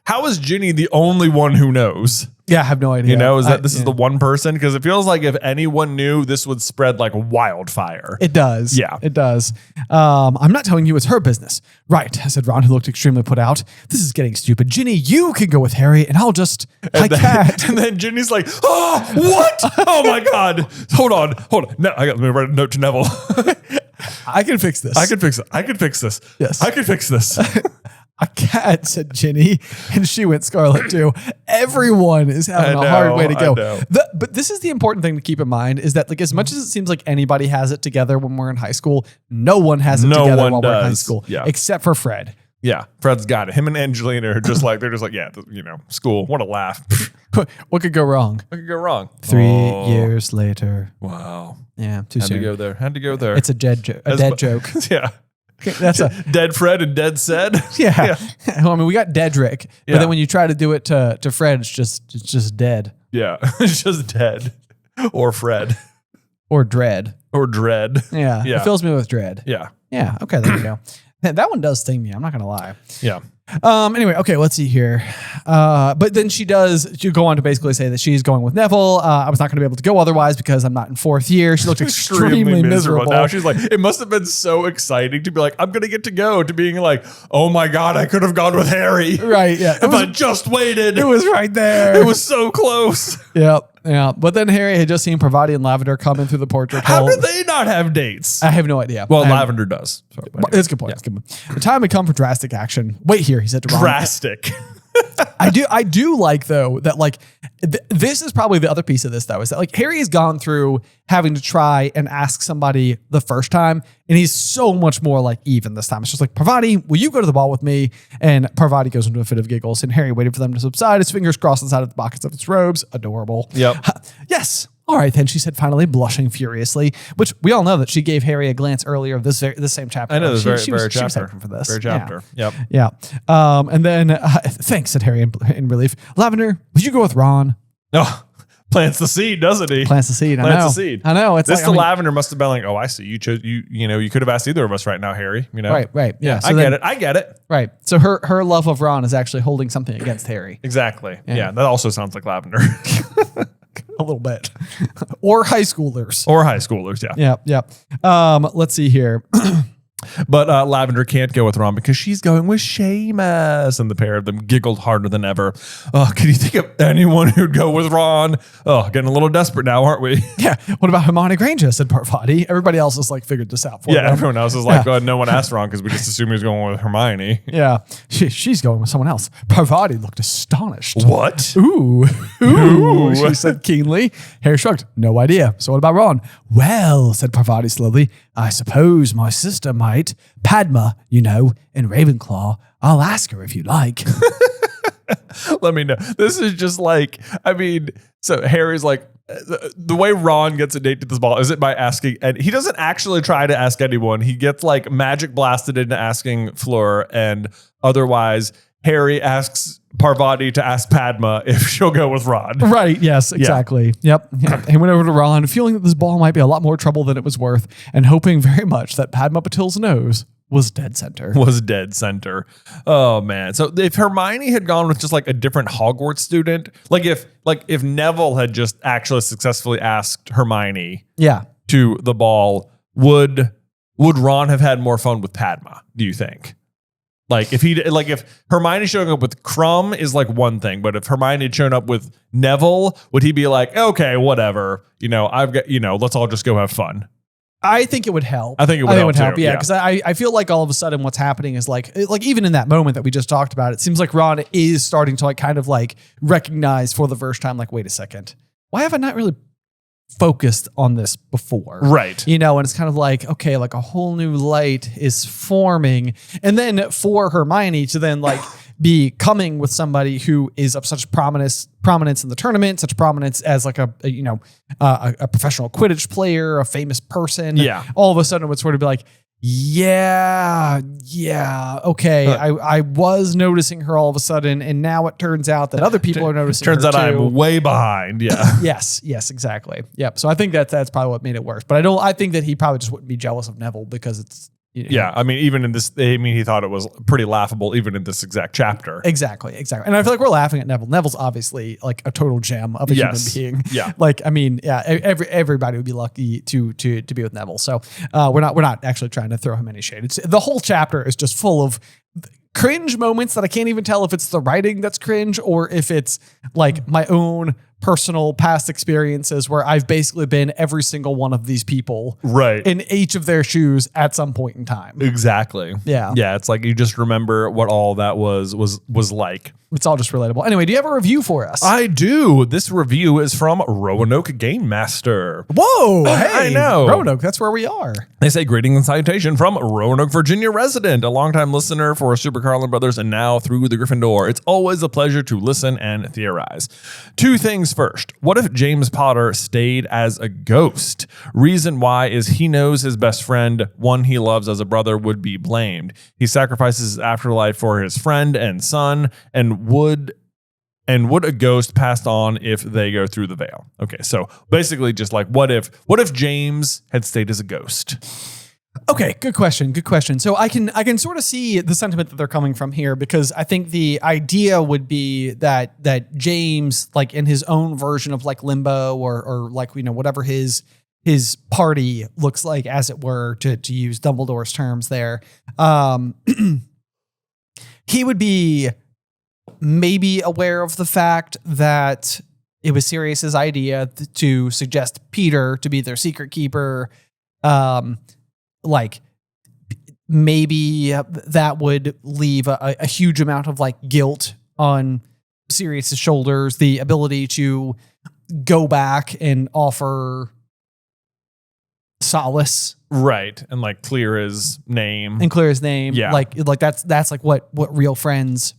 Speaker 1: how is Ginny the only one who knows?
Speaker 2: Yeah, I have no idea.
Speaker 1: Is that this is the one person? Because it feels like if anyone knew, this would spread like wildfire.
Speaker 2: It does.
Speaker 1: Yeah.
Speaker 2: It does. I'm not telling you, it's her business. Right, said Ron, who looked extremely put out. This is getting stupid. Ginny, you can go with Harry, and I'll just... I can't.
Speaker 1: And then Ginny's like, oh, what? Oh, my God. Hold on. No, let me write a note to Neville.
Speaker 2: I can fix this.
Speaker 1: I can fix this.
Speaker 2: Yes.
Speaker 1: I can fix this.
Speaker 2: I can't, said Ginny, and she went scarlet too. Everyone is having a hard way to go. But this is the important thing to keep in mind is that like as much as it seems like anybody has it together when we're in high school, no one has it together while we're in high school, except for Fred.
Speaker 1: Yeah, Fred's got it. Him and Angelina are just like, school, what a laugh.
Speaker 2: What could go wrong? 3 years later.
Speaker 1: Wow.
Speaker 2: Yeah, too soon.
Speaker 1: Had to go there.
Speaker 2: It's a dead joke.
Speaker 1: Yeah.
Speaker 2: That's a
Speaker 1: dead Fred and dead said.
Speaker 2: Yeah. Well, I mean, we got Dedrick, but then when you try to do it to Fred, it's just dead.
Speaker 1: Yeah, it's just dead, or Fred,
Speaker 2: or dread, Yeah, it fills me with dread.
Speaker 1: Yeah.
Speaker 2: Okay, there you go. That one does sting me. I'm not gonna lie.
Speaker 1: Yeah.
Speaker 2: Anyway, okay, let's see here. But then she go on to basically say that she's going with Neville. I was not going to be able to go otherwise because I'm not in 4th year. She looked extremely miserable.
Speaker 1: Now she's like, it must have been so exciting to be like, I'm going to get to go, to being like, oh my God, I could have gone with Harry.
Speaker 2: Right, yeah.
Speaker 1: If I just waited.
Speaker 2: It was right there.
Speaker 1: It was so close.
Speaker 2: Yep. Yeah, but then Harry had just seen Parvati and Lavender come in through the portrait hole.
Speaker 1: How did they not have dates?
Speaker 2: I have no idea.
Speaker 1: Well, Lavender does.
Speaker 2: That's a good point. That's a good point. The time had come for drastic action. Wait here, he said to Ron.
Speaker 1: Drastic.
Speaker 2: I do like though that like this is probably the other piece of this though, is that like Harry has gone through having to try and ask somebody the first time, and he's so much more like even this time. It's just like, Parvati, will you go to the ball with me? And Parvati goes into a fit of giggles, and Harry waited for them to subside, his fingers crossed inside of the pockets of his robes. Adorable.
Speaker 1: Yep.
Speaker 2: Yes. All right, then, she said, finally, blushing furiously, which we all know that she gave Harry a glance earlier of this same chapter.
Speaker 1: I know, this very
Speaker 2: she
Speaker 1: chapter.
Speaker 2: was hyping for this.
Speaker 1: Very chapter.
Speaker 2: Yeah.
Speaker 1: Yep.
Speaker 2: Yeah. And then, thanks, said Harry in relief. Lavender, would you go with Ron?
Speaker 1: Oh, plants the seed, doesn't he?
Speaker 2: Plants the seed.
Speaker 1: Plants the seed.
Speaker 2: I know. It's
Speaker 1: this like, Lavender must have been like, oh, I see. You chose you could have asked either of us right now, Harry. You know?
Speaker 2: Right. Yeah. So
Speaker 1: I get it.
Speaker 2: Right. So her love of Ron is actually holding something against Harry.
Speaker 1: Exactly. Yeah. That also sounds like Lavender.
Speaker 2: A little bit. Or high schoolers. Yeah. Let's see here.
Speaker 1: But Lavender can't go with Ron because she's going with Seamus, and the pair of them giggled harder than ever. Oh, can you think of anyone who'd go with Ron? Oh, getting a little desperate now, aren't we?
Speaker 2: Yeah. What about Hermione Granger, said Parvati. Everybody else has like figured this out for them.
Speaker 1: Everyone else is like, oh, no one asked Ron because we just assumed he was going with Hermione.
Speaker 2: Yeah. She's going with someone else. Parvati looked astonished.
Speaker 1: What?
Speaker 2: Ooh, she said keenly. Harry shrugged. No idea. So what about Ron? Well, said Parvati slowly, I suppose my sister might. Padma, you know, in Ravenclaw. I'll ask her if you like.
Speaker 1: Let me know. This is just like, I mean, so Harry's like, the way Ron gets a date to this ball, is it by asking, and he doesn't actually try to ask anyone. He gets like magic blasted into asking Fleur, and otherwise Harry asks Parvati to ask Padma if she'll go with Ron.
Speaker 2: Right. Yes, exactly. Yeah. Yep. He went over to Ron, feeling that this ball might be a lot more trouble than it was worth, and hoping very much that Padma Patil's nose was dead center. Oh man. So if Hermione had gone with just like a different Hogwarts student, like if Neville had just actually successfully asked Hermione to the ball, would Ron have had more fun with Padma, do you think? Like if Hermione showing up with Crumb is like one thing, but if Hermione had shown up with Neville, would he be like, okay, whatever, let's all just go have fun? I think it would help.
Speaker 1: I think it would help.
Speaker 2: Yeah, because I feel like all of a sudden what's happening is like even in that moment that we just talked about, it seems like Ron is starting to like kind of like recognize for the first time, like, wait a second, why have I not really focused on this before?
Speaker 1: Right.
Speaker 2: And it's kind of like, okay, like a whole new light is forming. And then for Hermione to then like be coming with somebody who is of such prominence in the tournament, such prominence as like a professional Quidditch player, a famous person.
Speaker 1: Yeah.
Speaker 2: All of a sudden it would sort of be like, yeah. Okay. I was noticing her all of a sudden, and now it turns out that other people are noticing
Speaker 1: Turns
Speaker 2: her
Speaker 1: out
Speaker 2: too.
Speaker 1: I'm way behind. Yeah.
Speaker 2: Yes, exactly. Yep. So I think that's probably what made it worse. But I think that he probably just wouldn't be jealous of Neville because it's
Speaker 1: Yeah, I mean, even in this, he thought it was pretty laughable, even in this exact chapter.
Speaker 2: Exactly. And I feel like we're laughing at Neville. Neville's obviously like a total gem of a human being.
Speaker 1: Yeah.
Speaker 2: Like, I mean, yeah, everybody would be lucky to be with Neville. So we're not actually trying to throw him any shade. The whole chapter is just full of cringe moments that I can't even tell if it's the writing that's cringe or if it's like my own personal past experiences where I've basically been every single one of these people in each of their shoes at some point in time.
Speaker 1: Exactly.
Speaker 2: Yeah.
Speaker 1: Yeah. It's like you just remember what all that was like.
Speaker 2: It's all just relatable. Anyway, do you have a review for us?
Speaker 1: I do. This review is from Roanoke Game Master.
Speaker 2: Whoa. Hey,
Speaker 1: I know.
Speaker 2: Roanoke, that's where we are.
Speaker 1: They say greetings and salutation from Roanoke, Virginia resident, a longtime listener for Super Carlin Brothers and now through the Griffin Door. It's always a pleasure to listen and theorize. Two things first. What if James Potter stayed as a ghost? Reason why is he knows his best friend, one he loves as a brother, would be blamed. He sacrifices his afterlife for his friend and son, and would a ghost pass on if they go through the veil? Okay, so basically just like what if James had stayed as a ghost?
Speaker 2: Okay, good question. So I can sort of see the sentiment that they're coming from here, because I think the idea would be that James, like in his own version of like limbo or like, whatever his party looks like, as it were, to use Dumbledore's terms there, he would be maybe aware of the fact that it was Sirius's idea to suggest Peter to be their secret keeper. Like maybe that would leave a huge amount of like guilt on Sirius's shoulders, the ability to go back and offer solace,
Speaker 1: right, and like clear his name,
Speaker 2: Yeah, like that's like what real friends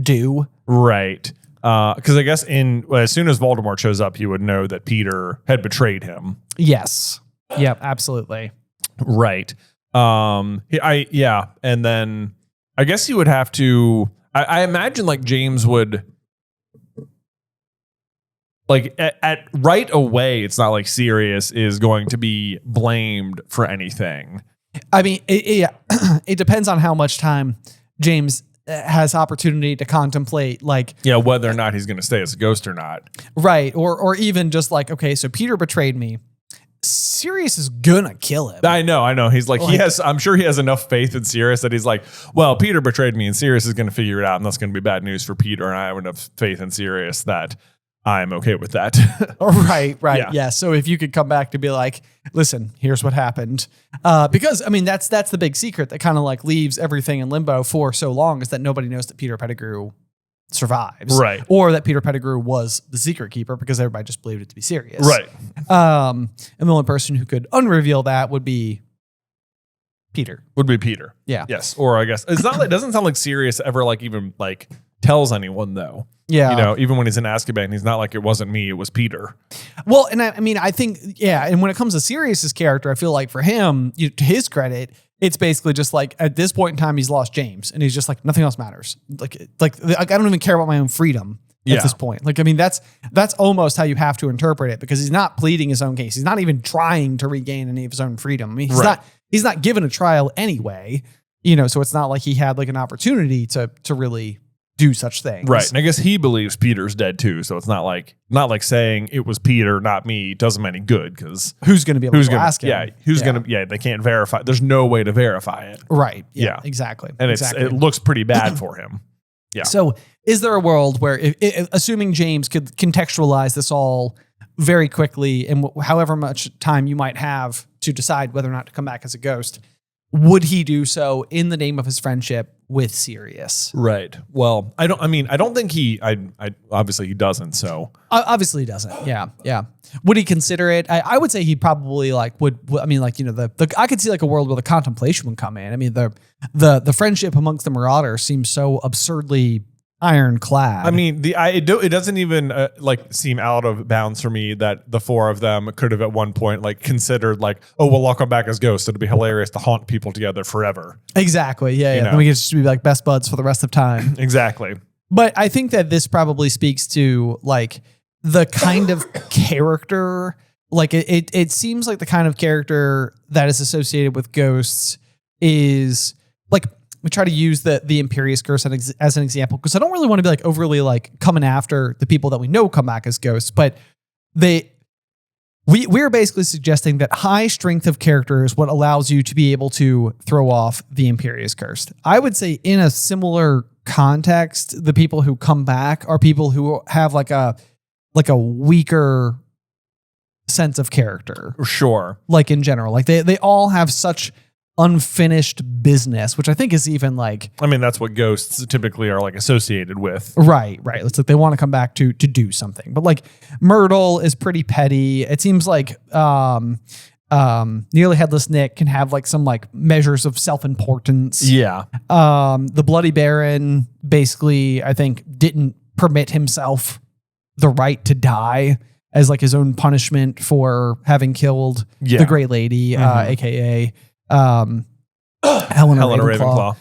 Speaker 2: do,
Speaker 1: right? Because I guess as soon as Voldemort shows up, he would know that Peter had betrayed him.
Speaker 2: Yes. Yep. Absolutely.
Speaker 1: Right. And then I guess he would have to. I imagine like James would. Like at right away, it's not like Sirius is going to be blamed for anything.
Speaker 2: I mean, it depends on how much time James has opportunity to contemplate, like
Speaker 1: whether or not he's going to stay as a ghost or not.
Speaker 2: Right, or even just like, okay, so Peter betrayed me. Sirius is gonna kill him.
Speaker 1: I know. He's like he has. I'm sure he has enough faith in Sirius that he's like, well, Peter betrayed me, and Sirius is going to figure it out, and that's going to be bad news for Peter. And I have enough faith in Sirius that I'm okay with that.
Speaker 2: Right. Yeah. So if you could come back to be like, listen, here's what happened. Because I mean, that's the big secret that kind of like leaves everything in limbo for so long, is that nobody knows that Peter Pettigrew survives.
Speaker 1: Right.
Speaker 2: Or that Peter Pettigrew was the secret keeper, because everybody just believed it to be Sirius.
Speaker 1: Right.
Speaker 2: And the only person who could unreveal that would be Peter.
Speaker 1: Yeah. Yes. Or I guess it's not. It doesn't sound like Sirius ever like even like tells anyone though.
Speaker 2: Yeah.
Speaker 1: Even when he's in Azkaban, he's not like, it wasn't me, it was Peter.
Speaker 2: Well, and I mean, I think, and when it comes to Sirius's character, I feel like for him, to his credit, it's basically just like at this point in time, he's lost James, and he's just like, nothing else matters. Like I don't even care about my own freedom at this point. Like, I mean, that's almost how you have to interpret it, because he's not pleading his own case. He's not even trying to regain any of his own freedom. I mean, he's not given a trial anyway, so it's not like he had like an opportunity to really do such things.
Speaker 1: Right. And I guess he believes Peter's dead too. So it's not like saying it was Peter, not me, doesn't mean any good, because
Speaker 2: who's going to be able to ask him?
Speaker 1: Yeah. They can't verify. There's no way to verify it.
Speaker 2: Right. Yeah. Exactly.
Speaker 1: And it looks pretty bad for him. Yeah.
Speaker 2: So is there a world where, assuming James could contextualize this all very quickly, and however much time you might have to decide whether or not to come back as a ghost, would he do so in the name of his friendship with Sirius?
Speaker 1: Right. Well, I don't think obviously he doesn't. So
Speaker 2: obviously he doesn't. Yeah. Yeah. Would he consider it? I would say he probably would. I mean, I could see like a world where the contemplation would come in. I mean, the friendship amongst the Marauders seems so absurdly ironclad.
Speaker 1: I mean, it doesn't even seem out of bounds for me that the four of them could have at one point considered we'll all come back as ghosts. It'd be hilarious to haunt people together forever.
Speaker 2: Exactly. Yeah. And we get to be like best buds for the rest of time.
Speaker 1: Exactly.
Speaker 2: But I think that this probably speaks to the kind of character, it seems like the kind of character that is associated with ghosts is we try to use the Imperious Curse as an example, because I don't really want to be overly coming after the people that we know come back as ghosts, but we're basically suggesting that high strength of character is what allows you to be able to throw off the Imperious Curse. I would say in a similar context, the people who come back are people who have a weaker sense of character.
Speaker 1: Sure.
Speaker 2: In general, they all have such unfinished business, which I think is even
Speaker 1: that's what ghosts typically are associated with.
Speaker 2: Right. It's they want to come back to do something. But Myrtle is pretty petty. It seems Nearly Headless Nick can have some measures of self-importance.
Speaker 1: Yeah.
Speaker 2: The Bloody Baron basically, I think, didn't permit himself the right to die as his own punishment for having killed the Great Lady, aka Helena Ravenclaw.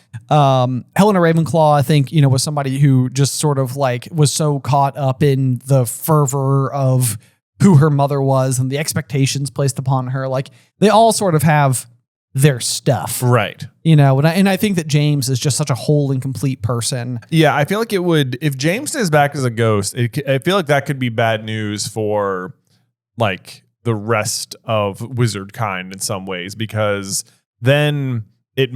Speaker 2: Helena Ravenclaw, I think, was somebody who just sort of was so caught up in the fervor of who her mother was and the expectations placed upon her. They all sort of have their stuff.
Speaker 1: Right.
Speaker 2: And I think that James is just such a whole and complete person.
Speaker 1: Yeah, I feel like it would, if James stays back as a ghost, I feel like that could be bad news for the rest of wizard kind in some ways, because then he'd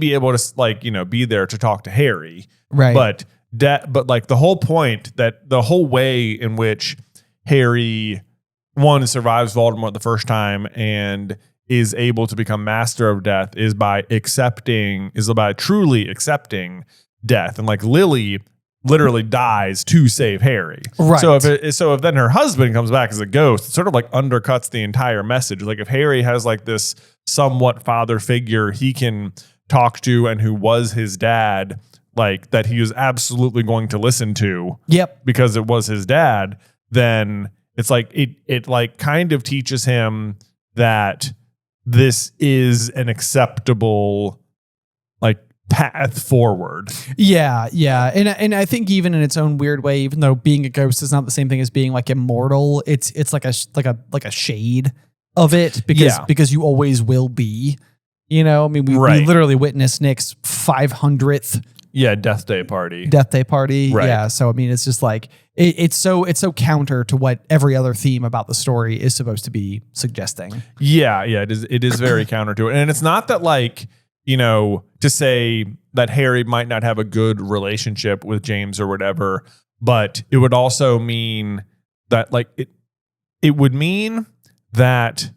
Speaker 1: be able to be there to talk to Harry.
Speaker 2: Right.
Speaker 1: But the whole point, that the whole way in which Harry survives Voldemort the first time and is able to become master of death is by truly accepting death. And Lily literally dies to save Harry.
Speaker 2: Right.
Speaker 1: So if then her husband comes back as a ghost, it sort of like undercuts the entire message. Like if Harry has like this somewhat father figure he can talk to and who was his dad, like that he is absolutely going to listen to.
Speaker 2: Yep.
Speaker 1: Because it was his dad, then it's like it like kind of teaches him that this is an acceptable like path forward.
Speaker 2: Yeah. And I think even in its own weird way, even though being a ghost is not the same thing as being like immortal, it's like a shade of it because you always will be. You know, I mean, we literally witnessed Nick's 500th
Speaker 1: death day party.
Speaker 2: Right. Yeah. So I mean, it's just like it's so counter to what every other theme about the story is supposed to be suggesting.
Speaker 1: Yeah, it is very counter to it. And it's not that like, you know, to say that Harry might not have a good relationship with James or whatever, but it would also mean that like it would mean that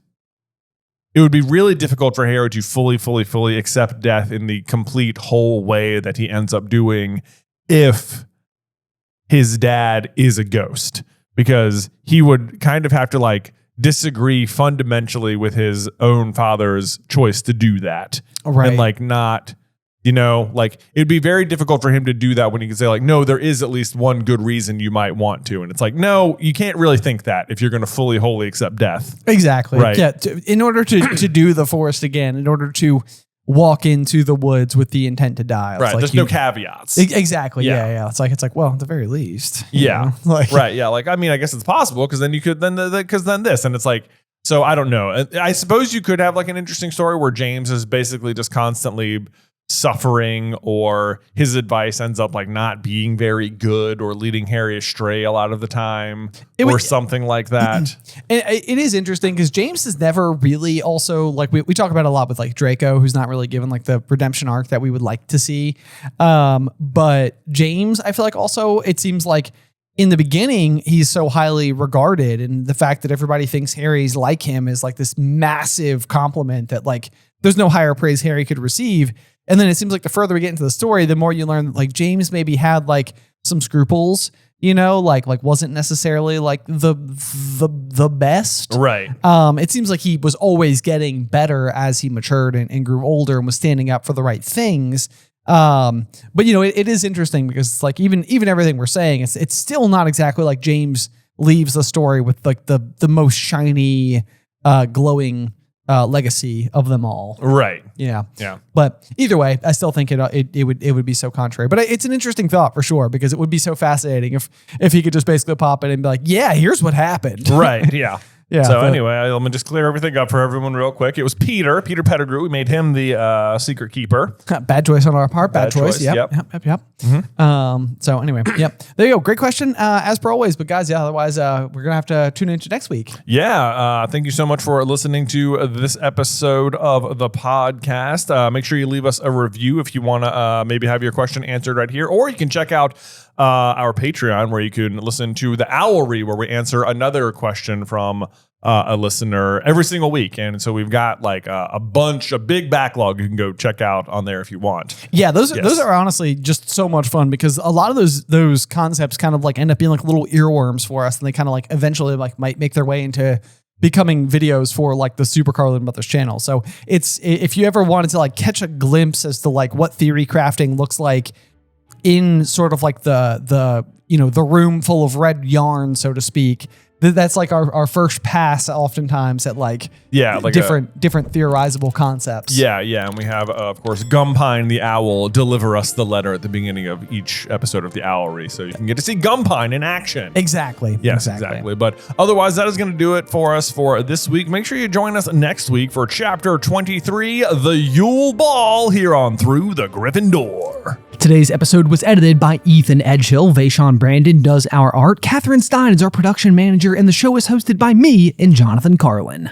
Speaker 1: it would be really difficult for Harry to fully accept death in the complete whole way that he ends up doing if his dad is a ghost, because he would kind of have to like disagree fundamentally with his own father's choice to do that.
Speaker 2: Right.
Speaker 1: And like not, you know, like it'd be very difficult for him to do that when he could say like, no, there is at least one good reason you might want to. And it's like, no, you can't really think that if you're going to fully, wholly accept death.
Speaker 2: Exactly.
Speaker 1: Right.
Speaker 2: Yeah. In order to do the forest again, in order to walk into the woods with the intent to die.
Speaker 1: Right.
Speaker 2: Like
Speaker 1: There's no caveats.
Speaker 2: Exactly. Yeah. It's like, well, at the very least.
Speaker 1: Yeah.
Speaker 2: Like,
Speaker 1: right. Yeah. Like, I mean, I guess it's possible because then you could because then this, and it's like, so I don't know. I suppose you could have like an interesting story where James is basically just constantly suffering, or his advice ends up like not being very good or leading Harry astray a lot of the time or something like that.
Speaker 2: It is interesting because James has never really also like we talk about a lot with like Draco, who's not really given like the redemption arc that we would like to see. But James, I feel like also it seems like in the beginning, he's so highly regarded, and the fact that everybody thinks Harry's like him is like this massive compliment that like there's no higher praise Harry could receive. And then it seems like the further we get into the story, the more you learn that like James maybe had like some scruples, you know, like wasn't necessarily like the best.
Speaker 1: Right.
Speaker 2: It seems like he was always getting better as he matured and grew older and was standing up for the right things. But you know, it is interesting because it's like even everything we're saying, it's still not exactly like James leaves the story with like the most shiny, glowing legacy of them all.
Speaker 1: Right.
Speaker 2: Yeah.
Speaker 1: Yeah.
Speaker 2: But either way, I still think it would be so contrary. But it's an interesting thought for sure, because it would be so fascinating if he could just basically pop in and be like, yeah, here's what happened.
Speaker 1: Right. Yeah.
Speaker 2: Yeah.
Speaker 1: So anyway, let me just clear everything up for everyone real quick. It was Peter Pettigrew. We made him the secret keeper.
Speaker 2: Bad choice on our part. Bad choice. Yep.
Speaker 1: Mm-hmm.
Speaker 2: So anyway, yep. There you go. Great question, as per always. But guys, yeah, otherwise we're going to have to tune into next week.
Speaker 1: Yeah. Thank you so much for listening to this episode of the podcast. Make sure you leave us a review if you want to maybe have your question answered right here, or you can check out our Patreon, where you can listen to the Owlry, where we answer another question from a listener every single week. And so we've got like a big backlog you can go check out on there if you want.
Speaker 2: Yeah, those are honestly just so much fun, because a lot of those concepts kind of like end up being like little earworms for us, and they kind of like eventually like might make their way into becoming videos for like the Super Carlin Brothers channel. So it's, if you ever wanted to like catch a glimpse as to like what theory crafting looks like in sort of like the you know, the room full of red yarn, so to speak, that's like our first pass oftentimes at like different theorizable concepts.
Speaker 1: Yeah, and we have of course Gumpine the Owl deliver us the letter at the beginning of each episode of the Owlry, so you can get to see Gumpine in action.
Speaker 2: Exactly.
Speaker 1: Yes, exactly. But otherwise, that is going to do it for us for this week. Make sure you join us next week for Chapter 23, The Yule Ball, here on Through the Griffin Door.
Speaker 2: Today's episode was edited by Ethan Edghill. Vaishon Brandon does our art. Catherine Stein is our production manager, and the show is hosted by me and Jonathan Carlin.